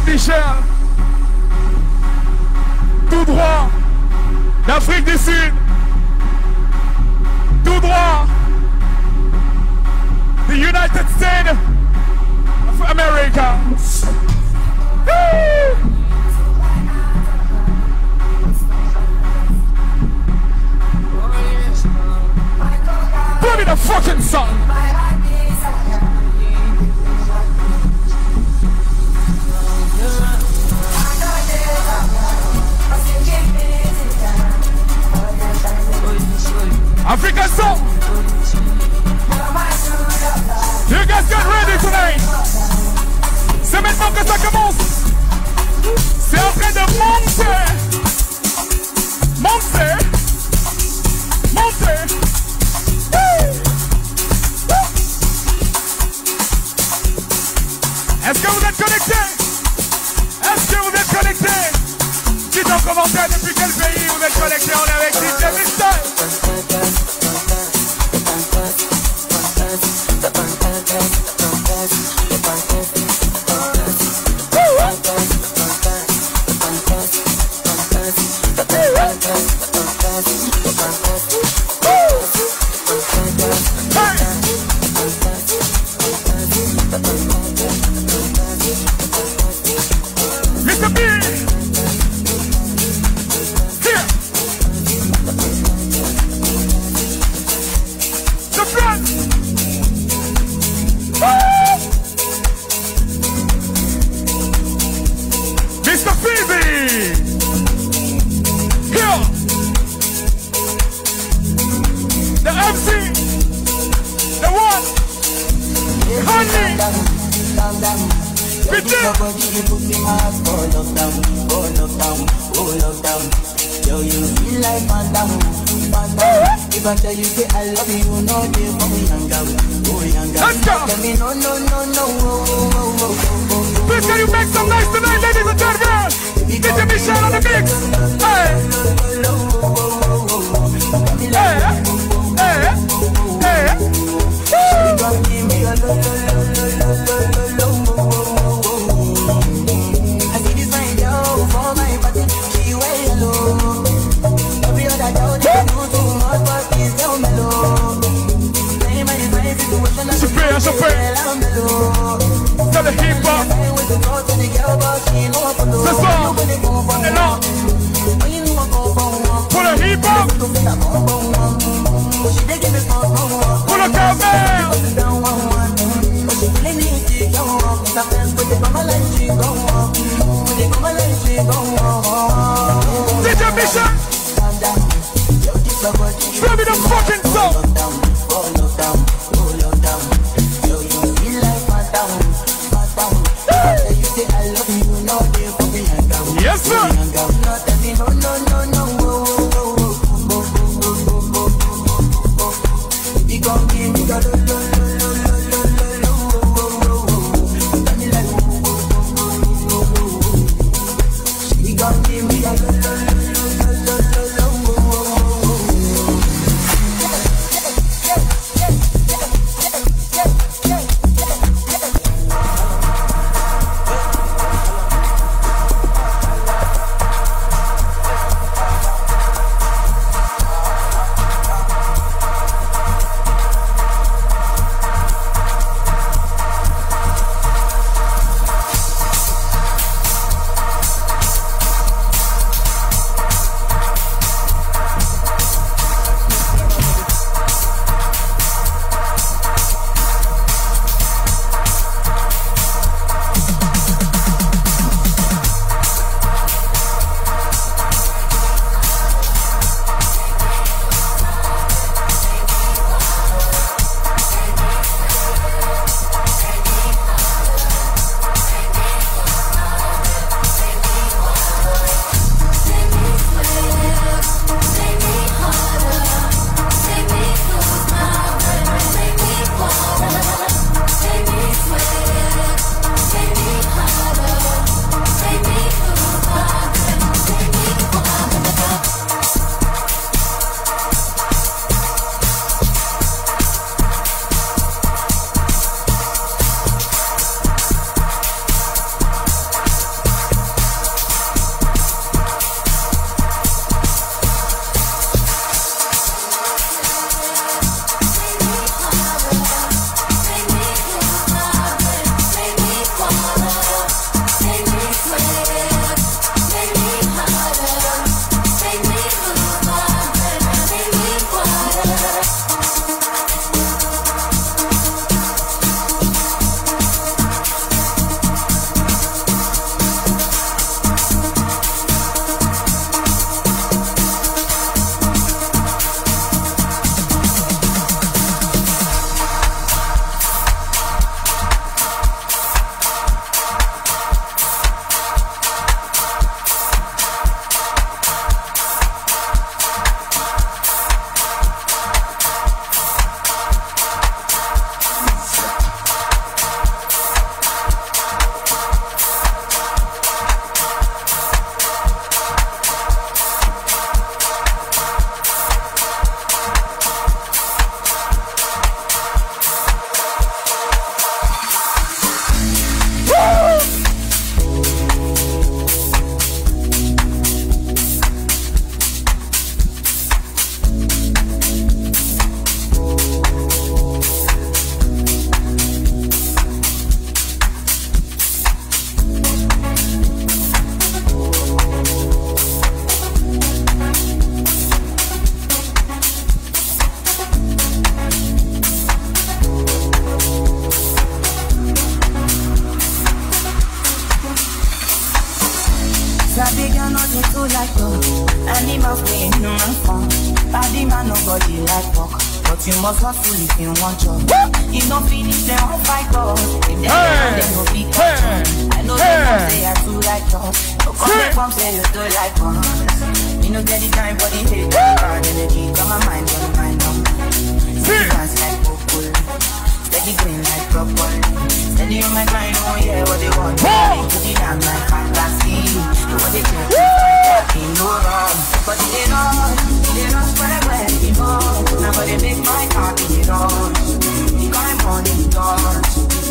Michel, tout droit d'Afrique du Sud, tout droit the United States of America. Put me the fucking song. African song. You guys get ready tonight. C'est maintenant que ça commence. C'est en train de monter. Est-ce que vous êtes connectés? Dites en commentaire depuis quel pays vous êtes connectés. On est avec DJ Michel. Yo, you feel like Phantom. If I tell you say I love you, you know they for me younger. Oh, younger. Let's go. Tell me no. Please can you make some noise tonight, ladies and gentlemen? DJ Michel on the mix. Hey. I see this fine girl for my party. She wear yellow. Every other girl they do too much, but she's so mellow. Chauffeur. C'est le hip-hop. Ce soir, on est là pour le hip-hop, pour le café. DJ Michel, show me the fucking song. Yes, sir. Animals playing human fun. Body man nobody like walk. But you must hustle if you want job. If no finish, they won't fight us. If they don't, they go big I know they come say I do like us. No come say you do like us. You know get the time for the hate. Hard energy, got my mind on the mind up. Dance like purple. Steady green like purple. Steady on my grind, oh yeah, what they want. Put it down like fantasy. Do what they do, they no wrong. But they don't forever anymore. Now but they make my heart beat on. The kind of money done.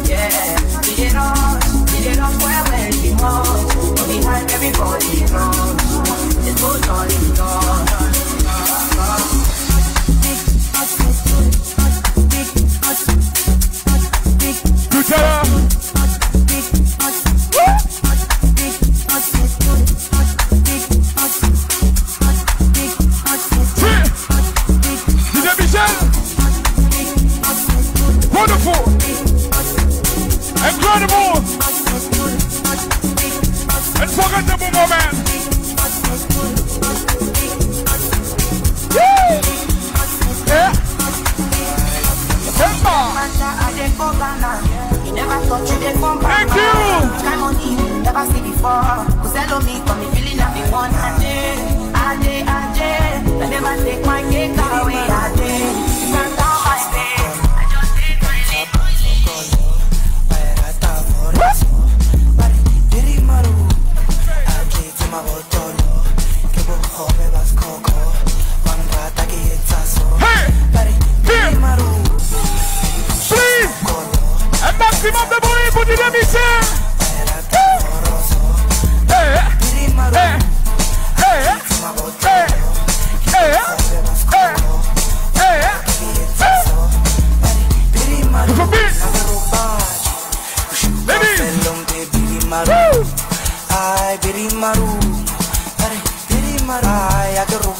Yeah, they don't forever anymore. But behind everybody wrong. It goes on and on. DJ Michel, wonderful, incredible, unforgettable moment. Yeah. Thank you. Never see before. Cause hello me, come me feeling happy one day. I never take my cake away. I can't down my day. I just take my leg. Please, un maximum de bruit pour DJ Michel.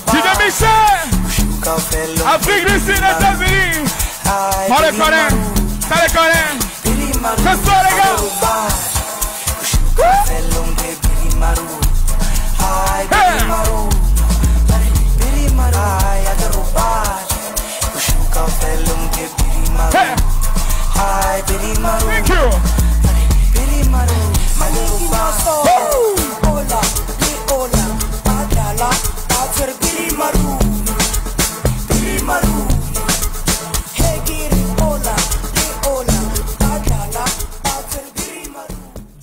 DJ Michel, Afrique du Sud, États-Unis. On les connaît, ça les connaît. Ce soir les gars. Thank you.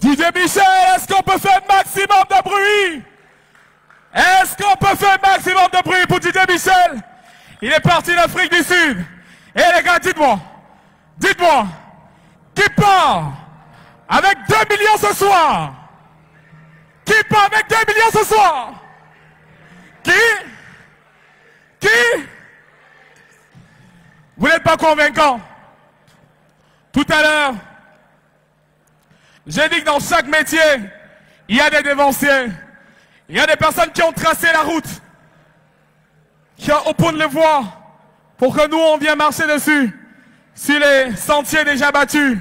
DJ Michel, est-ce qu'on peut faire un maximum de bruit? Est-ce qu'on peut faire un maximum de bruit pour DJ Michel? Il est parti d'Afrique du Sud. Et les gars, dites-moi, qui part avec 2 millions ce soir? Qui part avec 2 millions ce soir? Qui? Vous n'êtes pas convaincant. Tout à l'heure, j'ai dit que dans chaque métier, il y a des dévanciers. Il y a des personnes qui ont tracé la route, qui ont open les voies pour que nous, on vienne marcher dessus, sur les sentiers déjà battus.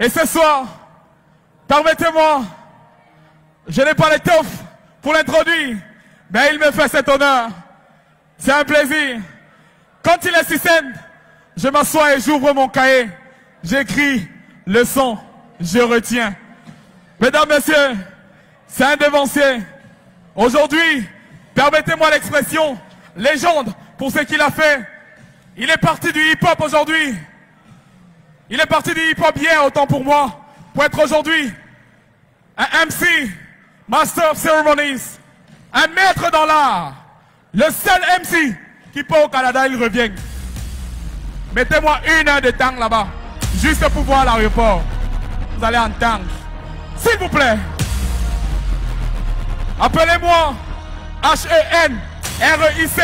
Et ce soir, permettez-moi, je n'ai pas l'étoffe pour l'introduire, mais il me fait cet honneur. C'est un plaisir. Quand il est sur scène, je m'assois et j'ouvre mon cahier. J'écris le son, je retiens. Mesdames, messieurs, c'est un devancier. Aujourd'hui, permettez-moi l'expression, légende pour ce qu'il a fait. Il est parti du hip-hop aujourd'hui. Il est parti du hip-hop hier, autant pour moi, pour être aujourd'hui un MC, Master of Ceremonies, un maître dans l'art, le seul MC qui part au Canada, il revient. Mettez-moi 1 heure de temps là-bas, juste pour voir l'aéroport. Vous allez entendre. S'il vous plaît. Appelez-moi H-E-N-R-E-I-C.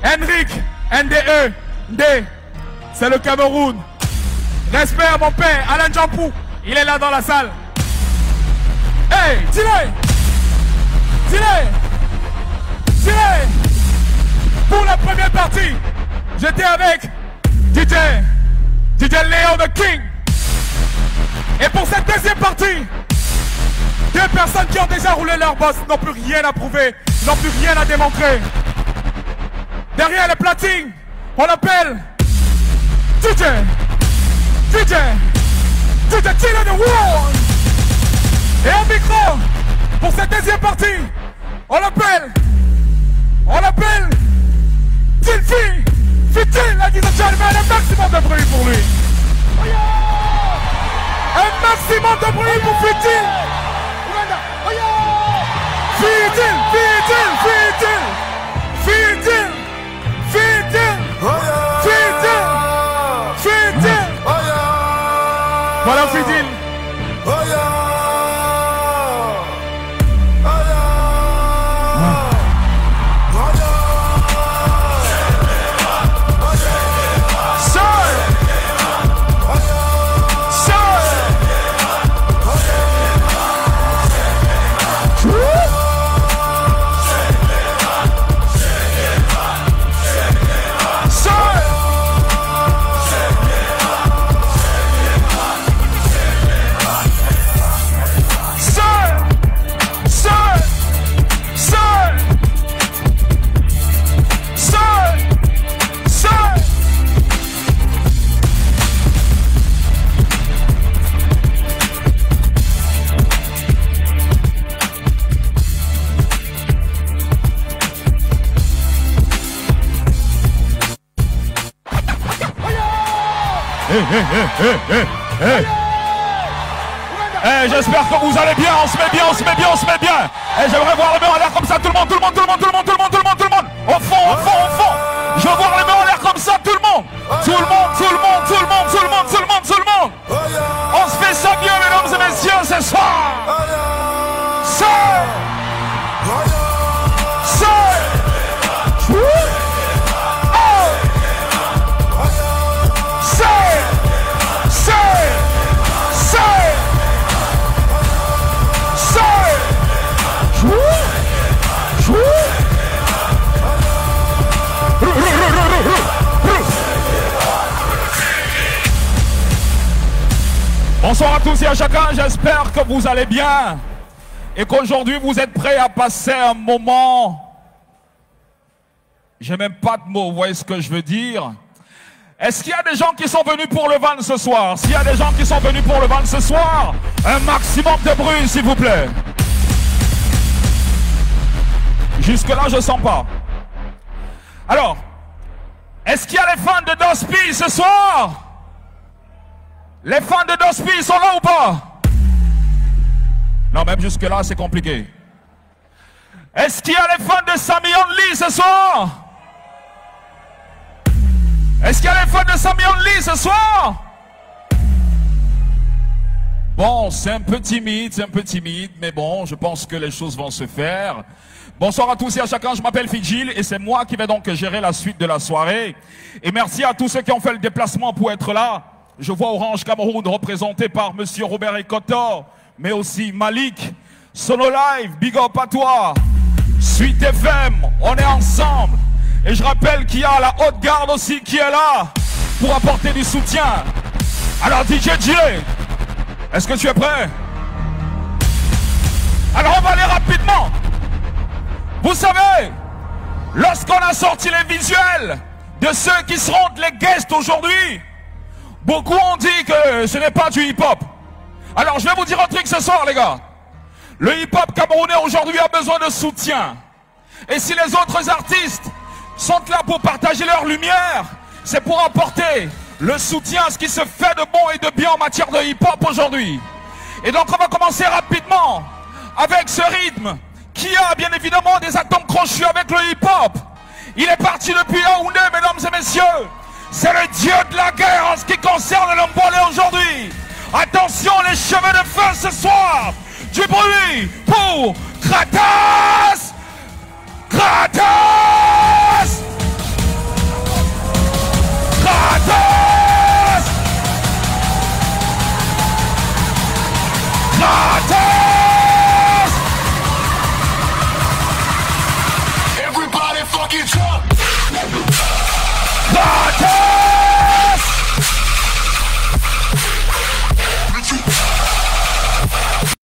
Henrik N-D-E. D. C'est le Cameroun. Respect à mon père, Alain Jampou. Il est là dans la salle. Hey, dis-le. Pour la première partie, j'étais avec DJ Léo the King. Et pour cette deuxième partie, 2 personnes qui ont déjà roulé leur boss n'ont plus rien à prouver, n'ont plus rien à démontrer. Derrière les platines, on appelle DJ Chilla the World. Et un micro pour cette deuxième partie, on l'appelle Tilfi Fitil, ladies and gentlemen, un maximum de bruit pour lui. Un maximum de bruit pour Fitil. Fitil. Voilà Fitil. J'espère que vous allez bien, on se met bien. Et j'aimerais voir les mains en l'air comme ça, tout le monde. Au fond. Je veux voir les mains en l'air comme ça, tout le monde. On se fait ça bien, mesdames et messieurs, ce soir. Bonsoir à tous et à chacun, j'espère que vous allez bien et qu'aujourd'hui vous êtes prêts à passer un moment. J'ai même pas de mots, vous voyez ce que je veux dire? Est-ce qu'il y a des gens qui sont venus pour le van ce soir? S'il y a des gens qui sont venus pour le van ce soir, un maximum de bruit s'il vous plaît. Jusque là je sens pas. Alors, est-ce qu'il y a les fans de Dospi ce soir? Les fans de Dospi sont là ou pas? Non, même jusque là c'est compliqué. Est-ce qu'il y a les fans de Sami Only ce soir? Est-ce qu'il y a les fans de Sami Only ce soir? Bon, c'est un peu timide, mais bon, je pense que les choses vont se faire. Bonsoir à tous et à chacun, je m'appelle Fidjil et c'est moi qui vais donc gérer la suite de la soirée. Et merci à tous ceux qui ont fait le déplacement pour être là. Je vois Orange Cameroun représenté par Monsieur Robert Ekotor, mais aussi Malik, Sono Live, Big Up à toi, Suite FM, on est ensemble. Et je rappelle qu'il y a la haute garde aussi qui est là pour apporter du soutien. Alors DJ J, est-ce que tu es prêt? Alors on va aller rapidement. Vous savez, lorsqu'on a sorti les visuels de ceux qui seront les guests aujourd'hui, beaucoup ont dit que ce n'est pas du hip-hop. Alors je vais vous dire un truc ce soir les gars. Le hip-hop camerounais aujourd'hui a besoin de soutien. Et si les autres artistes sont là pour partager leur lumière, c'est pour apporter le soutien à ce qui se fait de bon et de bien en matière de hip-hop aujourd'hui. Et donc on va commencer rapidement avec ce rythme qui a bien évidemment des atomes crochus avec le hip-hop. Il est parti depuis Yaoundé, mesdames et messieurs. C'est le dieu de la guerre en ce qui concerne l'Mbolé aujourd'hui. Attention, les cheveux de feu ce soir. Du bruit pour Kratos. Kratos. Kratos. Kratos. Everybody fucking jump. Kratos.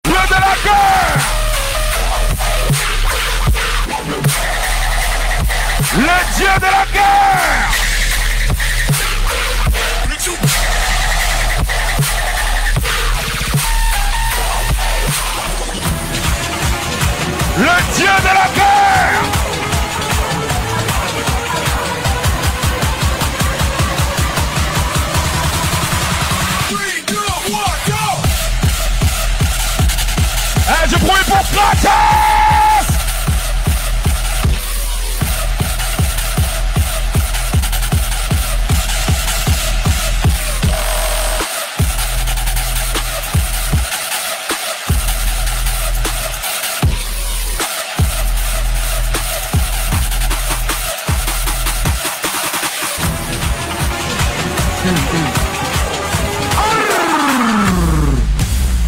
Dieu de la guerre. Le dieu de la guerre. Le dieu de la guerre. Du bruit pour Kratos!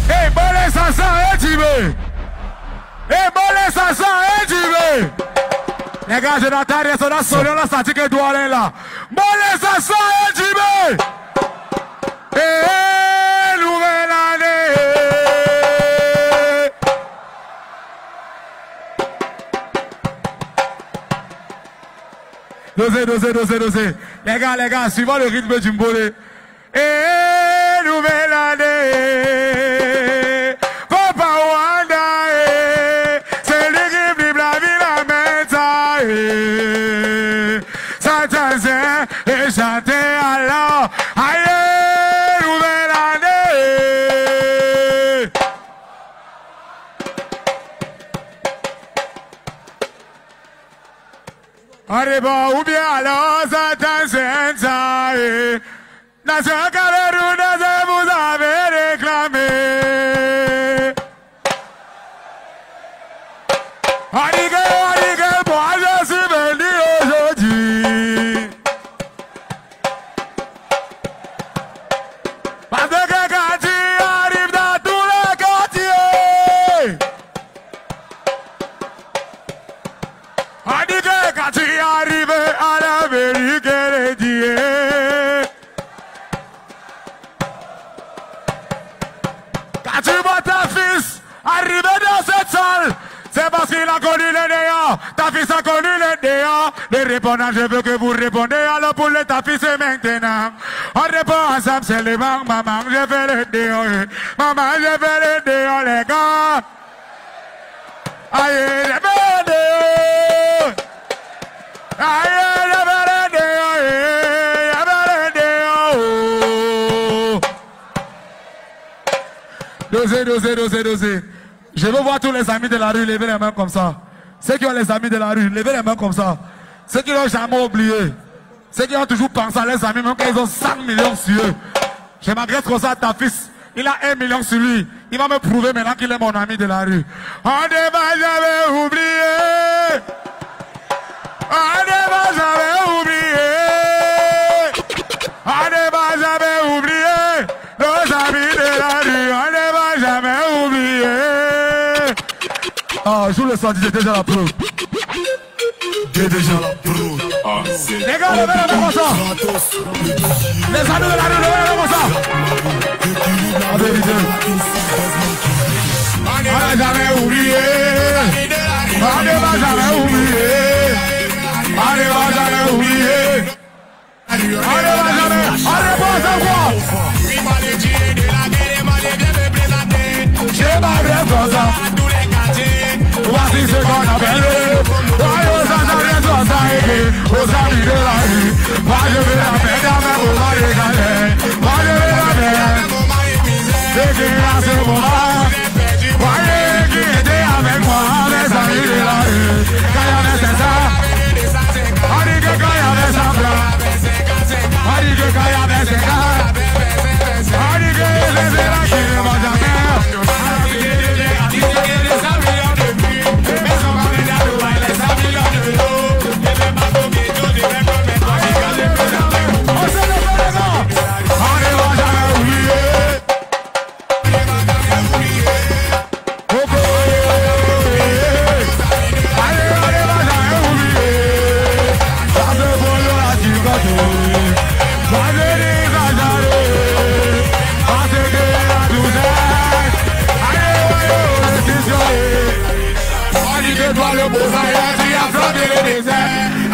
Hey, balai ça, tu veux? Eh, bolé ça, tu veux? Les gars, je n'entends rien, c'est la solo, la statique et doit aller là. Bolé ça, tu veux? Eh, nouvelle année. Dosez. Les gars, suivant le rythme du mbolé. Eh, nouvelle année. Papa Wanda, c'est lui qui vibre la vie, la méta. S'entendre et chanter alors. Aïe, nouvelle année. Allez, bon, ou bien alors, s'entendre. Dans ce carré, vous avez réclamé. Adigue, moi je suis venu aujourd'hui. Parce que quand tu arrives dans tous les quartiers, adigue, quand tu arrives à l'Amérique et Dieu. Quand tu vois ta fils arriver dans cette salle, c'est parce qu'il a connu les néants. Ta fils a connu les néants. Les répondants, je veux que vous répondez. Alors pour le ta fils, c'est maintenant. On répond ensemble, c'est les bancs. Maman, je fais le néant. Maman, je fais le néant, les gars. Aïe, je fais le néant. Aïe, je fais le néant. Je fais le néant. Dosez. Je veux voir tous les amis de la rue lever les mains comme ça. Ceux qui ont les amis de la rue, levez les mains comme ça. Ceux qui n'ont jamais oublié. Ceux qui ont toujours pensé à leurs amis, même quand ils ont 5 millions sur eux. Je m'adresse comme ça à ta fils. Il a 1 million sur lui. Il va me prouver maintenant qu'il est mon ami de la rue. On ne va jamais oublier. On ne va jamais oublier. On ne va jamais oublier. Nos amis de la rue. On ne va jamais oublier. Ah, joue le son, j'ai déjà la preuve. J'ai déjà la preuve. Les gars, levez la main comme ça. Les amis de la rue, levez la main comme ça. En vérité. On ne va jamais oublier. On ne va jamais oublier. On ne va jamais oublier. On ne va jamais. On répond à quoi? J'ai ma vraie comme ça. Voici ce qu'on appelle aux amis de la rue. Moi je vais la mettre dans ma boule à régaler. Moi je vais la mettre. C'est qui à ce moment, voyez qui était avec moi, les amis de la rue. Quand il y avait ça, on dit que quand il y avait ça, on dit que quand il y avait ça, on dit que les élèves qui ne vont jamais.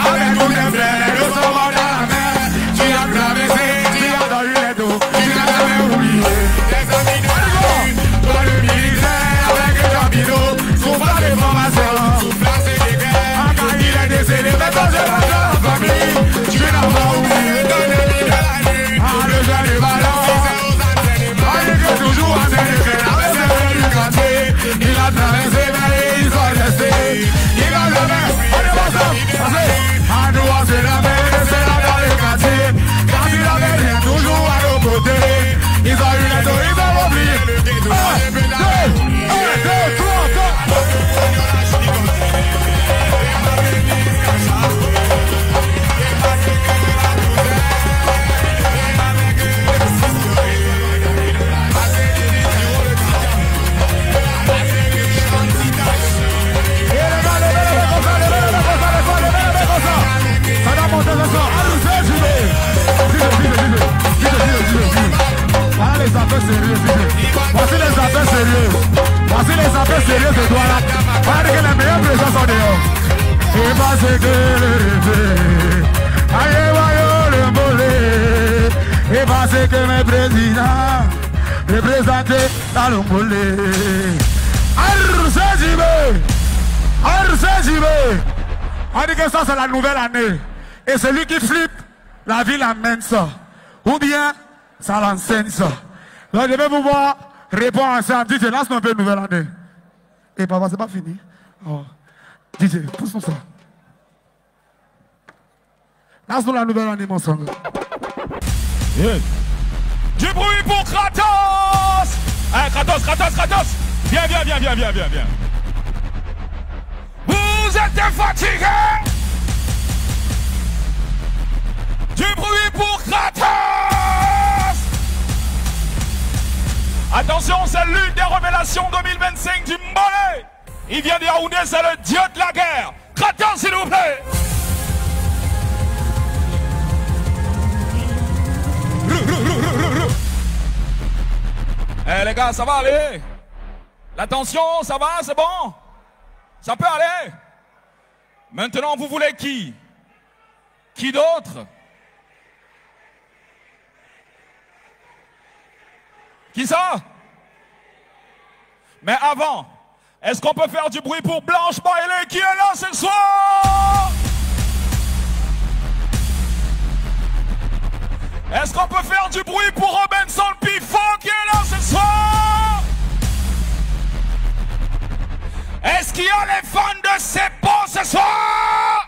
Avec des amis de la lune. Toi le militaire avec un Gambino, soufflant des formations, soufflant ses guerres. Quand il est décédé, mais quand je rentre dans la famille, tu n'as pas oublié ton ami de la lune. Ah, le jeune est ballon, il est toujours en train de faire la réserve du quartier. Il a traversé, mais ils sont restés. Il a la main, on est ensemble. À nous, c'est la main, c'est la dans le quartier. Quand il avait rien, toujours à nos côtés. Ils ont eu les dos, ils ont oublié. 1, 2, 3, 4. Voilà les affaires sérieuses. Voici les affaires sérieuses. Voici les affaires sérieuses de Douala. Voilà que les meilleures présences sont dehors. Et parce que le rêve, aïe, voyons le mollet. Et parce que mes présidents représentés dans le mollet. On dit que ça c'est la nouvelle année. Et celui qui flippe, la ville amène ça. Ou bien, ça l'enseigne ça. Donc je vais pouvoir répondre à ça. DJ, lance-nous un peu de nouvelle année. Et papa, c'est pas fini. Oh. DJ, pousse-nous ça. Lance-nous la nouvelle année, mon sang. Yeah. Du bruit pour Kratos. Hey, Kratos. Viens. Vous êtes fatigué. Du bruit pour Kratos. Attention, c'est l'une des révélations 2025 du Mollet. Il vient de Yaoundé, c'est le dieu de la guerre. Kratos, s'il vous plaît. Eh les gars, ça va aller? L'attention, ça va, c'est bon? Ça peut aller? Maintenant, vous voulez qui? Qui d'autre? Qui ça? Mais avant, est-ce qu'on peut faire du bruit pour Blanche Bailey qui est là ce soir? Est-ce qu'on peut faire du bruit pour Robinson Pifon qui est là ce soir? Est-ce qu'il y a les fans de Seppo ce soir?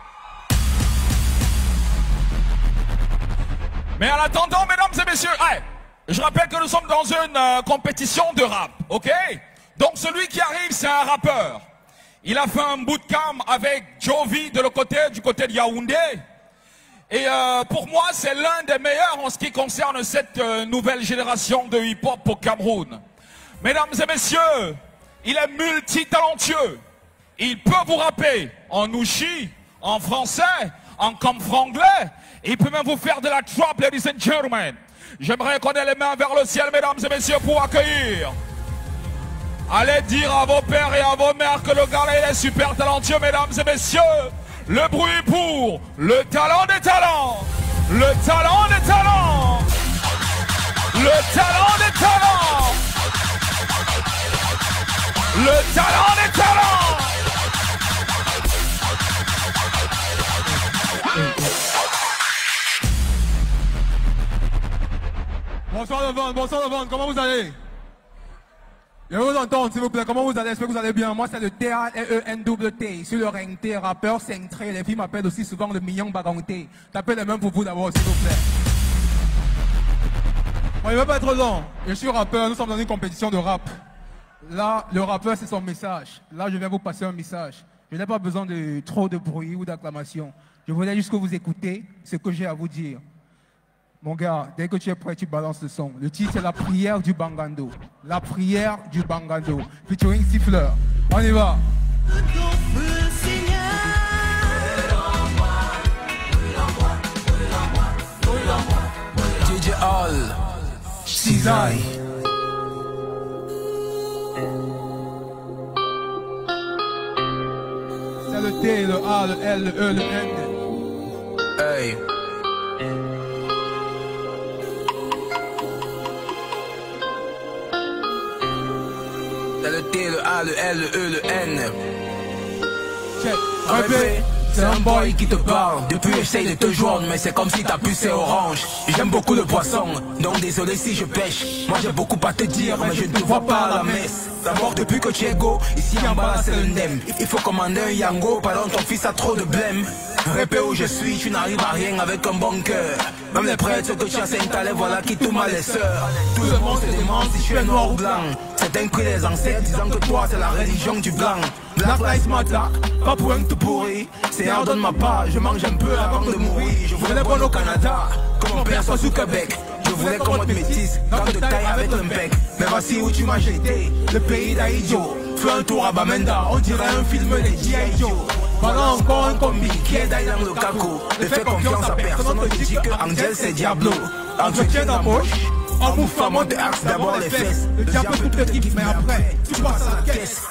Mais en attendant, mesdames et messieurs, hey, je rappelle que nous sommes dans une compétition de rap, ok? Donc celui qui arrive, c'est un rappeur. Il a fait un bootcamp avec Jovi du côté de Yaoundé. Et pour moi, c'est l'un des meilleurs en ce qui concerne cette nouvelle génération de hip-hop au Cameroun. Mesdames et messieurs, il est multitalentueux. Il peut vous rapper en nouchi, en français, en franglais. Il peut même vous faire de la trap, ladies and gentlemen. J'aimerais qu'on ait les mains vers le ciel, mesdames et messieurs, pour accueillir. Allez dire à vos pères et à vos mères que le gars est super talentueux, mesdames et messieurs. Le bruit pour le talent des talents. Le talent des talents. Le talent des talents. Le talent des talents. Bonsoir le ventre, comment vous allez? Je vais vous entendre s'il vous plaît, comment vous allez? J'espère que vous allez bien. Moi c'est le T-A-L-E-N-W-T. Sur le ringté, rappeur, cintré. Les filles m'appellent aussi souvent le mignon baganté. Tapez les mains pour vous d'abord s'il vous plaît. Bon, il ne va pas être long. Je suis rappeur, nous sommes dans une compétition de rap. Là, le rappeur c'est son message. Là, je viens vous passer un message. Je n'ai pas besoin de trop de bruit ou d'acclamation. Je voulais juste que vous écoutez ce que j'ai à vous dire. Mon gars, dès que tu es prêt, tu balances le son. Le titre, c'est la prière du Bangando. La prière du Bangando. Featuring Siffleur. On y va. DJ All. Cisaille. C'est le T, le A, le L, le E, le N. Hey. Y'a le T, le A, le L, le E, le N. Répète. C'est un boy qui te parle. Depuis j'essaye de te joindre, mais c'est comme si ta puce est orange. J'aime beaucoup le poisson, donc désolé si je pêche. Moi j'ai beaucoup à te dire, mais je ne te vois pas à la messe. D'abord depuis que tu es go, ici en bas là c'est le nem. Il faut commander un Yango, pardon ton fils a trop de blême. Répète où je suis, tu n'arrives à rien avec un bon cœur. Même les prêtres que tu as 5 talents, voilà qui tout mal les sœurs. Tout le monde se demande si tu es noir ou blanc. Certains crient les ancêtres disant que toi c'est la religion du blanc. Black Lives Matter, pas pour un tout pourri. Seigneur donne ma part, je mange un peu avant de mourir. Je voulais bon au Canada, que mon père soit sous Québec. Je voulais qu'on mode métisse, quand de taille avec un bec. Mais voici où tu m'as jeté, le pays d'Aïdjo. Fais un tour à Bamenda, on dirait un film des G.I. Joe. Voilà encore un combi qui est d'ailleurs le caco. Ne fais confiance à personne, on te dit que Angel c'est Diablo. Entretien d'embauche, en bouffant mon axe, d'abord les fesses. Le diable tout te dit, mais après, tu passes à la caisse.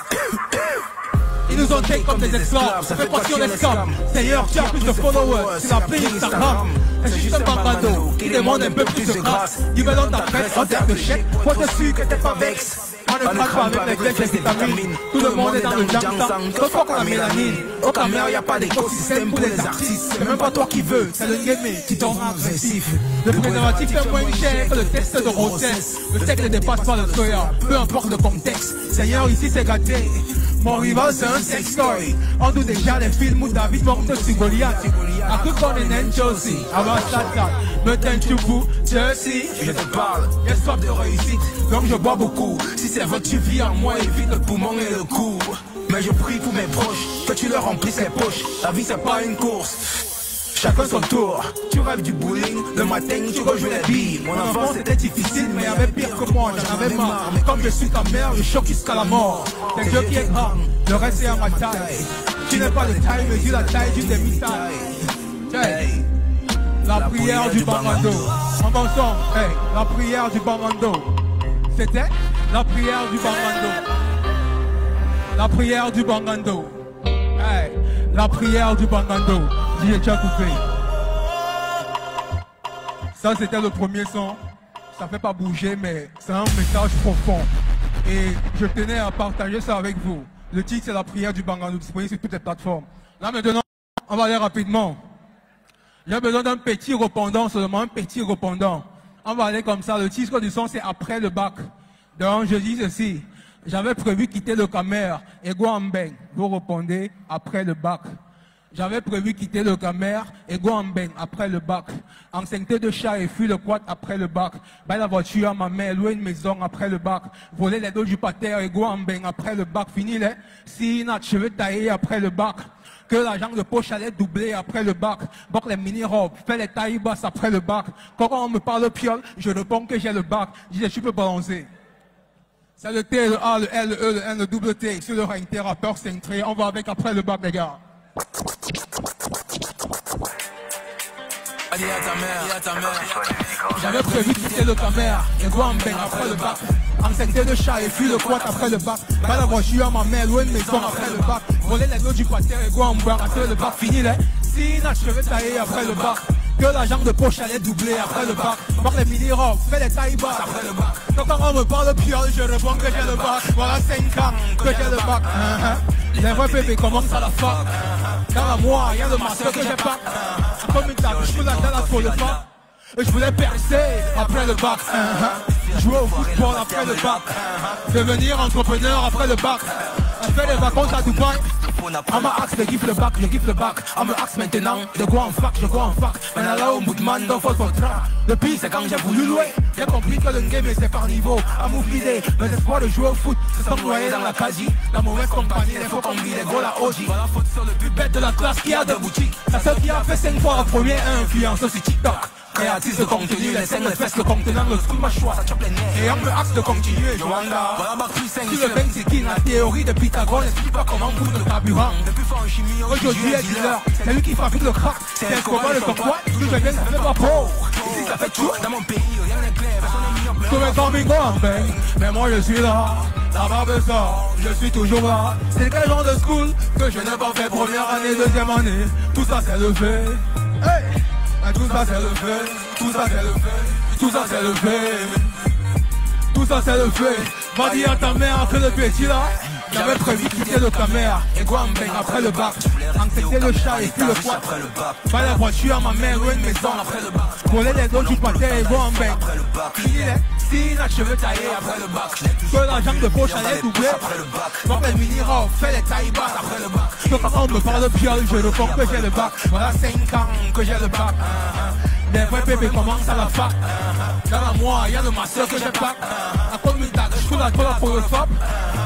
Ils nous ont take comme des esclaves, ça fait pas si on est scam. D'ailleurs, tu as plus de followers, tu l'as pris Instagram. C'est juste un bambado qui demande un peu plus de grâce. Du melon ta presse, en terre de chèque, faut te suivre que t'es pas vexe. On ne craque pas avec les flèches d'étamine. Tout le monde est dans le jam-sang, sauf qu'on a mélanine. Au Camer, y'a pas d'écosystème pour les artistes. C'est même pas toi qui veux, c'est le game qui tombe agressif. Le préservatif est moins cher que le test de grossesse. Le texte ne dépasse pas le soya, peu importe le contexte. Seigneur, ici c'est gâté. Mon rival c'est un sex toy. On doute déjà les films où David monte sur Goliath. A cru qu'on est nain Chelsea. Avant ça, me teins tu fous, Chelsea. Je te parle, j'ai soif de réussite, donc je bois beaucoup. Si c'est vrai que tu vis en moi, évite le poumon et le cou. Mais je prie pour mes proches, que tu leur remplisses les poches. La vie c'est pas une course, chacun son tour. Tu rêves du bowling, le matin tu rejoues les billes. Mon enfance c'était difficile, mais y'avait pire que moi, j'en avais marre. Mais comme je suis ta mère, je choque jusqu'à la mort. C'est Dieu qui est grand, le reste est à ma taille. Tu n'es pas de taille, mais tu la taille d'une demi-taille. La prière du Bangando. En dansant, hey, la prière du Bangando. C'était la prière du Bangando. La prière du Bangando. Hey, la prière du Bangando. J'ai déjà coupé. Ça c'était le premier son. Ça fait pas bouger, mais c'est un message profond. Et je tenais à partager ça avec vous. Le titre c'est la prière du Bangando, disponible sur toutes les plateformes. Là maintenant, on va aller rapidement. J'ai besoin d'un petit répondant, seulement un petit répondant. On va aller comme ça. Le titre du son c'est après le bac. Donc je dis ceci. J'avais prévu quitter le Camer et Guambeng. Vous répondez après le bac. J'avais prévu quitter le Camer et Guambeng après le bac. Enceinte de chat et fuir le quad après le bac. Bailler la voiture à ma mère, louer une maison après le bac. Voler les dos du pater et Guambeng après le bac. Fini les sinat, cheveux taillés après le bac. Que l'argent de poche allait doubler après le bac. Boc les mini-robes, fais les tailles basses après le bac. Quand on me parle piole, je réponds que j'ai le bac. Je dis, tu peux balancer. C'est le T, le A, le L, le E, le N, le double T. Sur le ring, rappeur cintré. On va avec après le bac, les gars. Dis à ta mère. J'avais prévu de quitter le Camer et Guambeng après le bac. Enceinte de chat et fuir le quad après le bac. Pas la voiture à ma mère, louer une maison après le bac. Voler les dos du pater et Guambeng après le bac. Fini les sinat, cheveux taillés après le bac. Que la jambe de poche allait doubler après le bac. Voir les mini-robes, fais les tailles basses après le bac. Quand on me parle piole, je réponds que j'ai le bac. Voilà 5 ans que j'ai le bac. Les vrais bébés commencent à la fac. Dans la moi, y'a le master que j'ai pas. Comme une table, je peux la dalle à trop le pas. Je voulais percer après le bac. Jouer au football après le bac. Devenir entrepreneur après le bac. Faire des vacances à Dubaï. On m'a axe, je kiffe le bac, je kiffe le bac. On me axe maintenant, je go en fac, je go en fac. Maintenant là au bout de man, dans votre contrat. Le pire c'est quand j'ai voulu louer. J'ai compris que le game c'est par niveau. À m'oublier, mes espoirs de jouer au foot se sont noyés dans la quasi. La mauvaise compagnie, les faux combis, les gros la OG. Voilà faute sur le but bête de la classe qui a de boutique. La seule qui a fait 5 fois la première influence sur TikTok. Créatrice de contenu, les scènes, les fesses, le contenant, le school m'a choisi, ça chope les nerfs. Et on me axe de continuer, Joanda. Voilà bac plus 5. Sur le bain, c'est qui la théorie de Pythagore, n'explique pas comment foutre le carburant. Depuis fort en chimie, aujourd'hui est dealer. C'est lui qui fabrique le crack. C'est un combat de ton coin, tout je viens, ça fait pas pauvre. Ici, ça fait tout. Dans mon pays, rien n'est clair, personne n'est mis en place. Comme un Guambeng, mais moi je suis là. La barbe sort, je suis toujours là. C'est quel genre de school que je n'ai pas fait première année, deuxième année. Tout ça c'est le fait. Hey! Tout ça c'est le fait, tout ça c'est le fait, tout ça c'est le fait. Tout ça c'est le fait. Va dire à ta mère après le petit là. J'avais prévu quitter le caméra et Guambeng après le bac. Accepter le chat et puis le poids. Pas la voiture à ma mère ou une maison après le bac. Voler les dos du pâté et Guambeng. Si la cheveux taillés après le bac. Que la jambe de poche allait doubler après le bac. Quand les mini-robes fait les taille-bas après le bac. Que quand on me parle de piole, je réponds que j'ai le bac. Voilà 5 ans que j'ai le bac. Les vrais bébés commencent à la fac. Dans la moi, y'a de ma soeur que j'ai pas. À cause de tac, je trouve la colle pour le fop.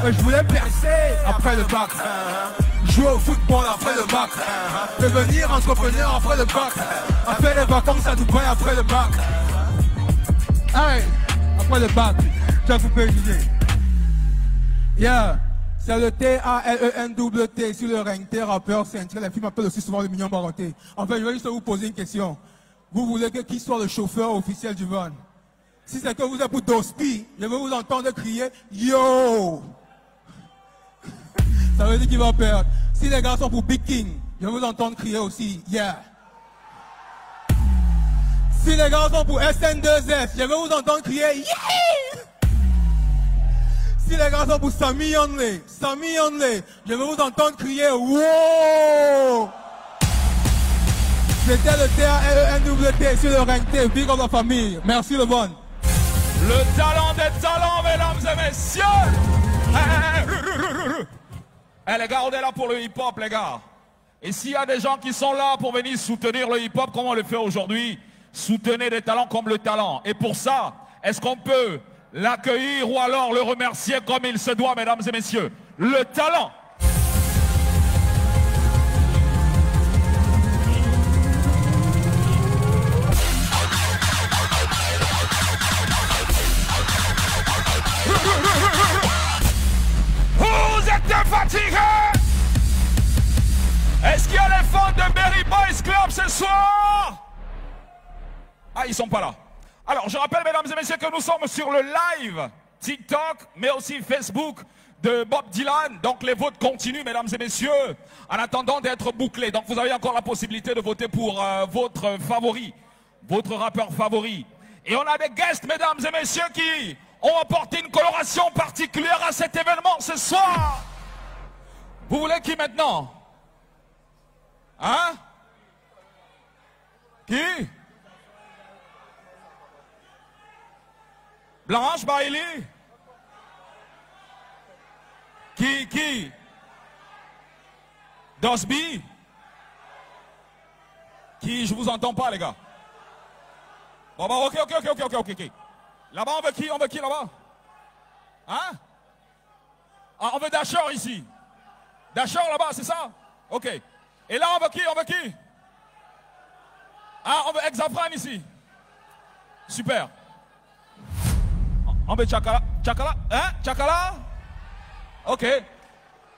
Je voulais percer après le bac. Jouer au football après le bac. Devenir entrepreneur après le bac. Après les vacances à Dubaï après le bac. Hey, après le bac, j'ai coupé l'idée. Yeah, c'est le T-A-L-E-N-W-T sur le ring. T rappeur, c'est un trait. Les filles m'appellent aussi souvent le mignon baroté. En fait, je vais juste vous poser une question. Vous voulez que qui soit le chauffeur officiel du van? Si c'est que vous êtes pour Dospi, je vais vous entendre crier Yo! Ça veut dire qu'il va perdre. Si les gars sont pour Big King, je vais vous entendre crier aussi Yeah! Si les gars sont pour SN2S, je vais vous entendre crier Yeah! Si les gars sont pour Sammy Only, je vais vous entendre crier Wow! C'était le T-A-L-E-N-W-T sur le ring T, big up la famille. Merci le bon. Le talent des talents, mesdames et messieurs. Les gars, on est là pour le hip-hop, les gars. Et s'il y a des gens qui sont là pour venir soutenir le hip-hop, comme on le fait aujourd'hui, soutenez des talents comme le talent. Et pour ça, est-ce qu'on peut l'accueillir ou alors le remercier comme il se doit, mesdames et messieurs? Le talent. Vous êtes fatigués? Est-ce qu'il y a les fans de Berry Boys Club ce soir? Ah, ils sont pas là. Alors, je rappelle, mesdames et messieurs, que nous sommes sur le live TikTok, mais aussi Facebook de Bob Dylan. Donc, les votes continuent, mesdames et messieurs, en attendant d'être bouclés. Donc, vous avez encore la possibilité de voter pour votre favori, votre rappeur favori. Et on a des guests, mesdames et messieurs, qui ont apporté une coloration particulière à cet événement ce soir. Vous voulez qui maintenant? Hein? Qui? Blanche Bailey? Qui? Dosby? Qui? Je vous entends pas, les gars. Bon, bah, ok. Là-bas, on veut qui? On veut qui là-bas? Hein? Ah, on veut Dasher ici. Dasher là-bas, c'est ça? Ok. Et là, on veut qui? On veut qui? Ah, on veut Exafran ici. Super. On veut Chakala. Chakala? Hein? Chakala? Ok.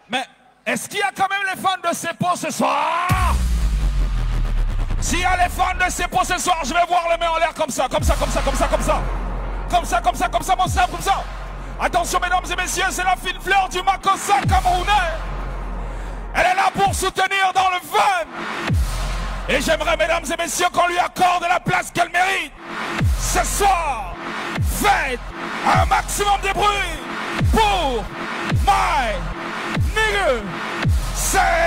Mais est-ce qu'il y a quand même les fans de Seppo ce soir? S'il y a les fans de Seppo ce soir, je vais voir les mains en l'air comme ça, comme ça, mon sable, comme ça. Attention, mesdames et messieurs, c'est la fine fleur du Makossa camerounais. Elle est là pour soutenir dans le fun. Et j'aimerais, mesdames et messieurs, qu'on lui accorde la place qu'elle mérite. Ce soir, faites un maximum de bruit pour my nigga Seppo.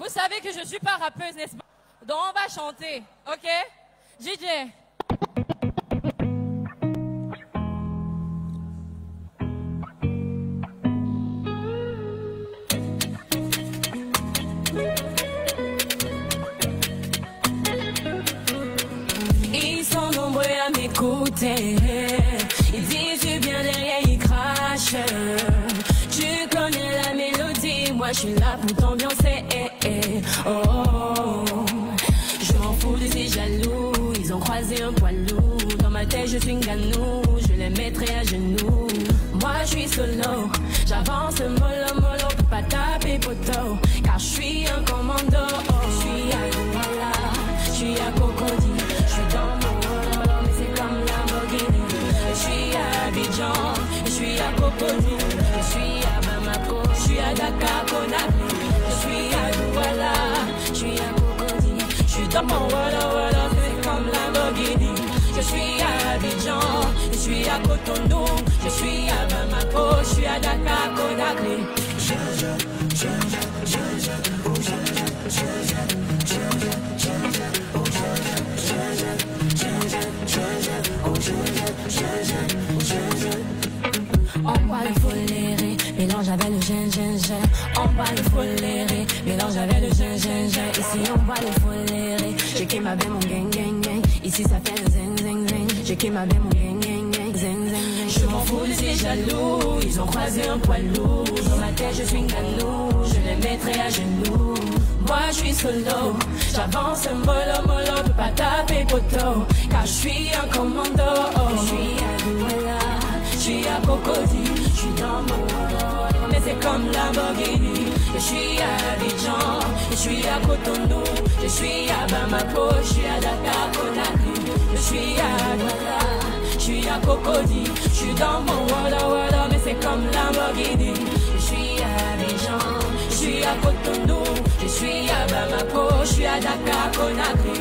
Vous savez que je ne suis pas rappeuse, n'est-ce pas? Donc on va chanter, ok? DJ. Ils sont nombreux à m'écouter. Ils disent du bien derrière, ils crachent. Tu connais la mélodie, moi je suis là pour t'ambiancer. Oh, je m'en fous de ces jaloux. Ils ont croisé un poids lourd. Dans ma tête je suis une ganou. Je les mettrai à genoux. Moi je suis solo. J'avance mollo mollo pour pas taper poteau. Car je suis un commando. Je suis à Douala, je suis à Cocody. Je suis dans mon rôle, mais c'est comme Lamborghini. Je suis à Abidjan, je suis à Cocody. Je suis à Bamako, je suis à Dakar, Conakry. Je suis à Douala, je suis à Cocody. Je suis dans mon rôle, c'est comme Lamborghini. Je suis à Abidjan, je suis à Cotonou. Je suis à Bamako, je suis à Dakar, Conakry. On boit le foléré, mélange avec le gingembre. On boit le foléré, mélange avec le gingembre. Ici on boit le foléré, j'ai qui m'avait mon gang gang gang. Ici ça fait le zing zing zing, j'ai qui m'avait mon gang gang gang. Zing zing zing. Je m'en fous de ces jaloux, ils ont croisé un poids lourd. Dans ma tête je suis une ganou, je les mettrai à genoux. Moi je suis solo, j'avance mollo mollo, peux pas taper poteau. Car je suis un commando. Je suis à Douala, je suis à Cocody, je suis dans mon rôle, mais c'est comme Lamborghini. Je suis à Abidjan, je suis à Cotonou. Je suis à Bamako, je suis à Dakar, Conakry. Je suis à Douala, je suis à Cocody. Je suis dans mon rôle, mais c'est comme Lamborghini. Je suis à Abidjan, je suis à Cotonou. Je suis à Bamako, je suis à Dakar, Conakry.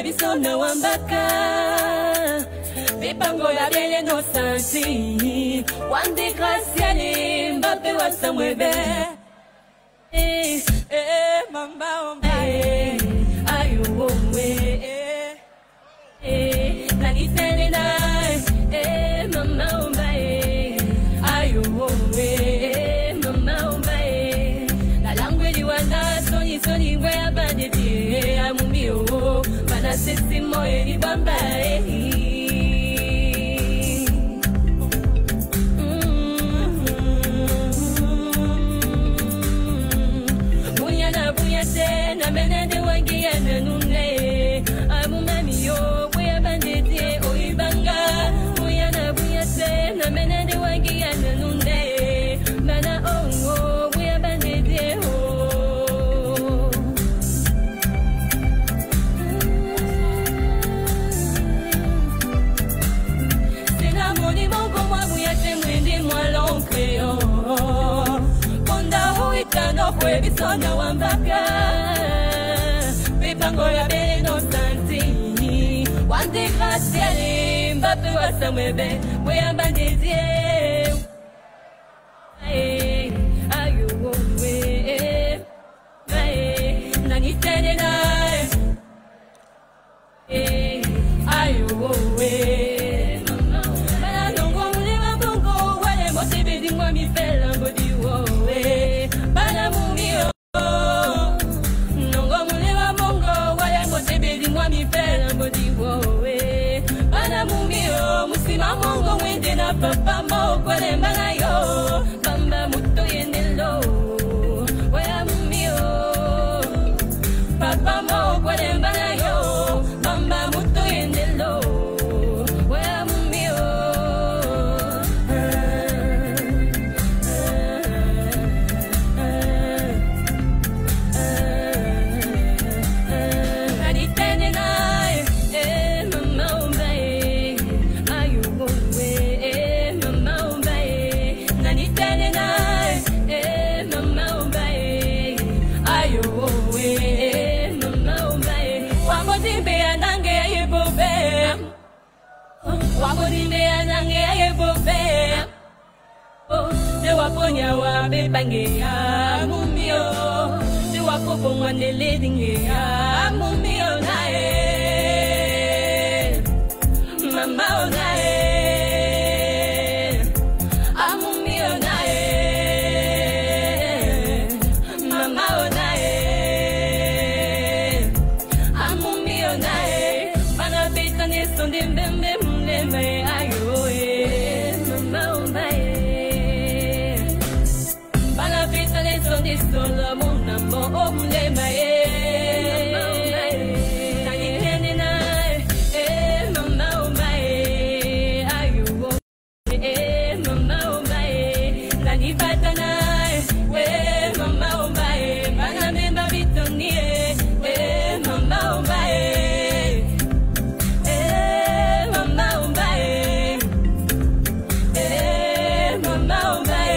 Bisona wambaka Bipango ya bele no santi Wande graciale Mbappe wa samwebe Mamba ombae Ayo omwe Nani selena Mama ombae Ayo omwe Mama ombae La langue di wanda Soni soni ngwe abadeti Amumio Sisi moye ni bambae Bunya na bunya te na menende wangi ya nenune Amu mami yo buya bandete oibanga Bunya na bunya te na menende wangi ya nenune Mana ongo buya bandete o Kwe bisona wambaka Bipango ya bele no santi Wande graciale Mbappe wa samwebe Mwe ambandezie Ayo dis-moi, mi fait l'ambodi, oh, eh. Banamou, mi, oh. Nongo, mouleva, mongo, waya, motebe, dis-moi, mi fait l'ambodi, oh, eh. Banamou, mi, oh. Musima, mongo, wende, na papa, mo, kwale, mbana, yo. Bamba, muto, yenelo. Waya, mi, oh. Papa, mo, kwale, mbana, yo. Bamba, muto, yenelo. Waya, mi, oh. Waponya wa bebange ya mumio de wapopo ngwanele dinge ya mumio nae mama onae amumio nae mama onae amumio nae bana betane sonde mbembe mleme ayo mama onae solo mon amor le mae nani kene na mama o mae ayo mama o mae nani batana mama o mae bana memba bitoni mama o mae mama o mae mama o mae.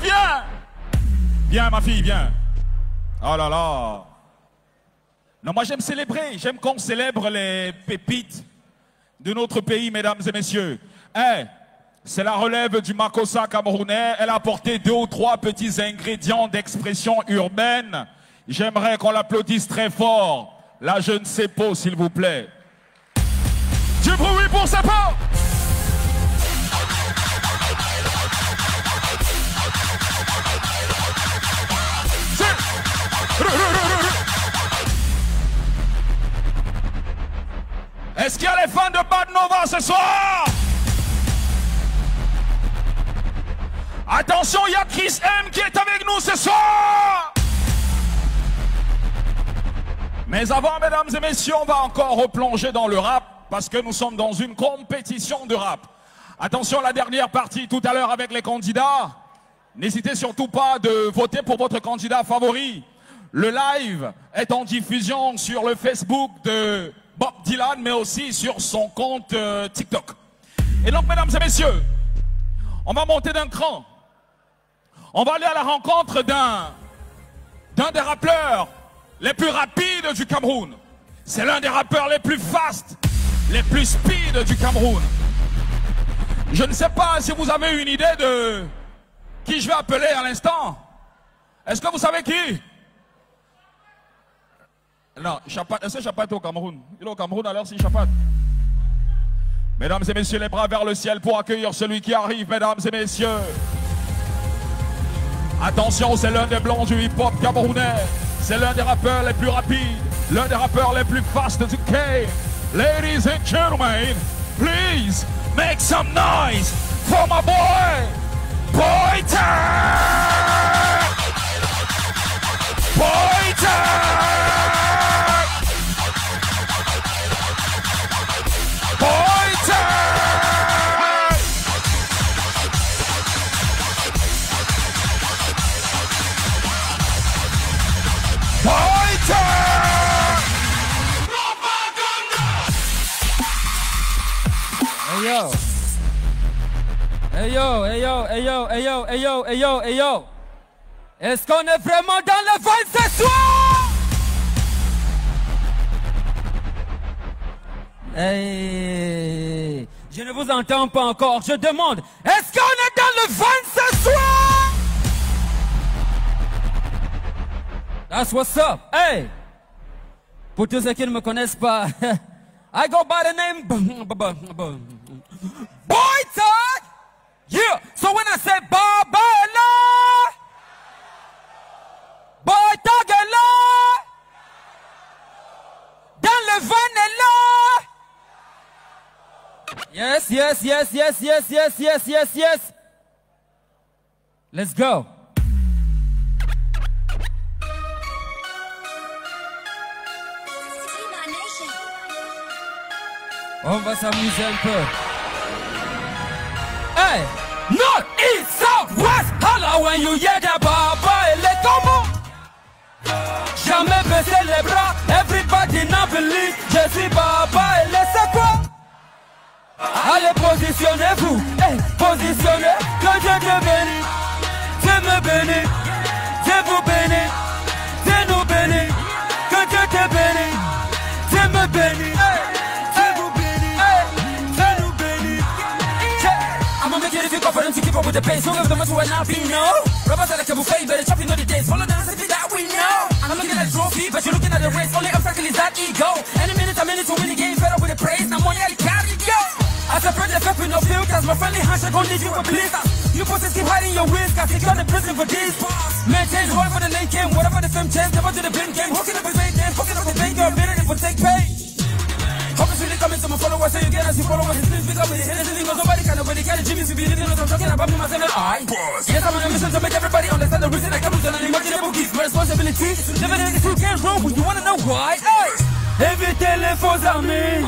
Viens. Viens, ma fille, viens. Oh là là. Non, moi j'aime célébrer. J'aime qu'on célèbre les pépites de notre pays, mesdames et messieurs. C'est la relève du Makossa camerounais. Elle a apporté 2 ou 3 petits ingrédients d'expression urbaine. J'aimerais qu'on l'applaudisse très fort. La jeune Sepo, s'il vous plaît. Du bruit pour Sepo. Est-ce qu'il y a les fans de Bad Nova ce soir? Attention, il y a Chris M qui est avec nous ce soir. Mais avant, mesdames et messieurs, on va encore replonger dans le rap parce que nous sommes dans une compétition de rap. Attention, la dernière partie tout à l'heure avec les candidats. N'hésitez surtout pas de voter pour votre candidat favori. Le live est en diffusion sur le Facebook de Bob Dylan, mais aussi sur son compte TikTok. Et donc, mesdames et messieurs, on va monter d'un cran. On va aller à la rencontre d'un des rappeurs les plus rapides du Cameroun. C'est l'un des rappeurs les plus fast, les plus speed du Cameroun. Je ne sais pas si vous avez une idée de qui je vais appeler à l'instant. Est-ce que vous savez qui? Non, Chapat, est-ce que Chapat est au Cameroun? Il est au Cameroun alors c'est Chapat. Mesdames et messieurs, les bras vers le ciel pour accueillir celui qui arrive, mesdames et messieurs. Attention, c'est l'un des blancs du hip-hop camerounais. C'est l'un des rappeurs les plus rapides, l'un des rappeurs les plus fast du game. Ladies and gentlemen, please make some noise for my boy, Boyta! Boyta! Hey yo, hey yo, hey yo, hey yo, hey yo, hey yo, hey yo. Est-ce qu'on est vraiment dans le vibe ce soir? Hey, je ne vous entends pas encore. Je demande, est-ce qu'on est dans le van ce soir? That's what's up. Hey, pour tous ceux qui ne me connaissent pas, I go by the name Boy Tag. Yeah. So when I say Babala, Boy Tag est là. Dans le van est là. Yes, yes, yes, yes, yes, yes, yes, yes, yes. Let's go. On va s'amuser un peu. Hey! North, East, South, West, holla when you hear the baba et les tombos. Jamais baisser les bras, everybody not believe. Je suis baba et les c'est quoi? Allez, positionnez-vous, hey, positionnez, que Dieu te bénisse. Dieu me bénit, Dieu vous bénit, Dieu nous bénit, que Dieu te bénisse. Dieu me bénit, hey, Dieu vous bénit, hey, Dieu nous bénit. I'ma make it difficult for them to keep up with the pace. Don't give them much when I be no. Robots are like a buffet, better chopping on the days. Follow the recipe that we know. I'm looking at the trophy, but you're looking at the race. Only obstacle is that ego. Any minute, a minute to win the game, fed up with the praise. Now money I carry go. I separate the fed with no filters. My friendly handshake gon' leave you with blisters. You pussies keep hiding your whiskers. You're gone to prison for this. Man, change one for the late game. Whatever the film change, never to the blame game. Hooking up the bank game, hooking up the bank girl, better than for take pay. Hope it's really coming to my followers, so you get us, you followers. It's been big up with the haters, and nobody can nobody get it. Jimmy, if you didn't know what I'm talking about, me myself and I. Yes, I'm on a mission to make everybody understand the reason I come to an unimaginable gift. My responsibility, living in the truth can't wrong when you wanna know why. Hey, évitez les faux amis.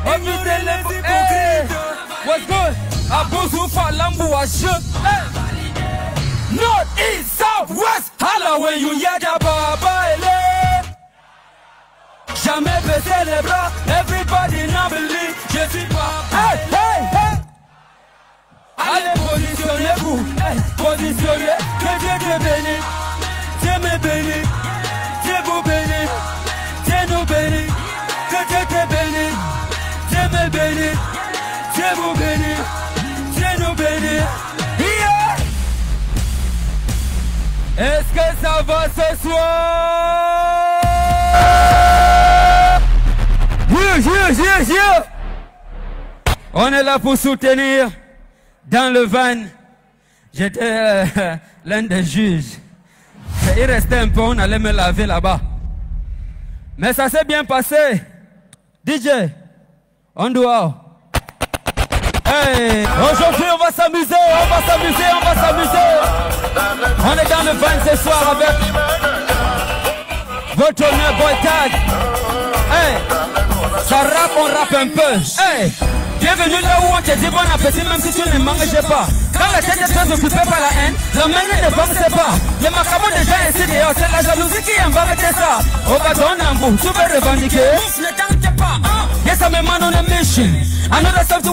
Évitez les hypocrites. What's good? Abuzu Falambu Ashuk. North, East, South, West. Holla when you hear the baba ele. Jamais baisser les bras. Everybody not believe. Je suis pas. Hey, hey, hey. Allez, positionnez-vous. Hey, positionnez. Que Dieu te bénisse. Dieu me bénit. Dieu vous bénit. Dieu nous bénit. Que Dieu te bénisse. Dieu me bénit. Dieu vous bénit. Dieu nous bénit. Yeah. Est-ce que ça va ce soir? Yeah. On est là pour soutenir dans le van. J'étais l'un des juges. Il restait un peu, on allait me laver là-bas. Mais ça s'est bien passé. DJ, on doit. Hey, aujourd'hui on va s'amuser, on va s'amuser. On est dans le van ce soir avec votre honneur Boy Tag. Hey, ça rappe, on rappe un peu. Hey, bienvenue là où on te dit bon appétit même si tu ne manges pas. Quand la tête est très occupée par la haine, la main ne pense pas. Les macabres déjà ici dehors, c'est la jalousie qui embarque ça. Au bâton en bout, tu veux revendiquer. Ne t'inquiète pas, yes I'm a man on a mission. I know that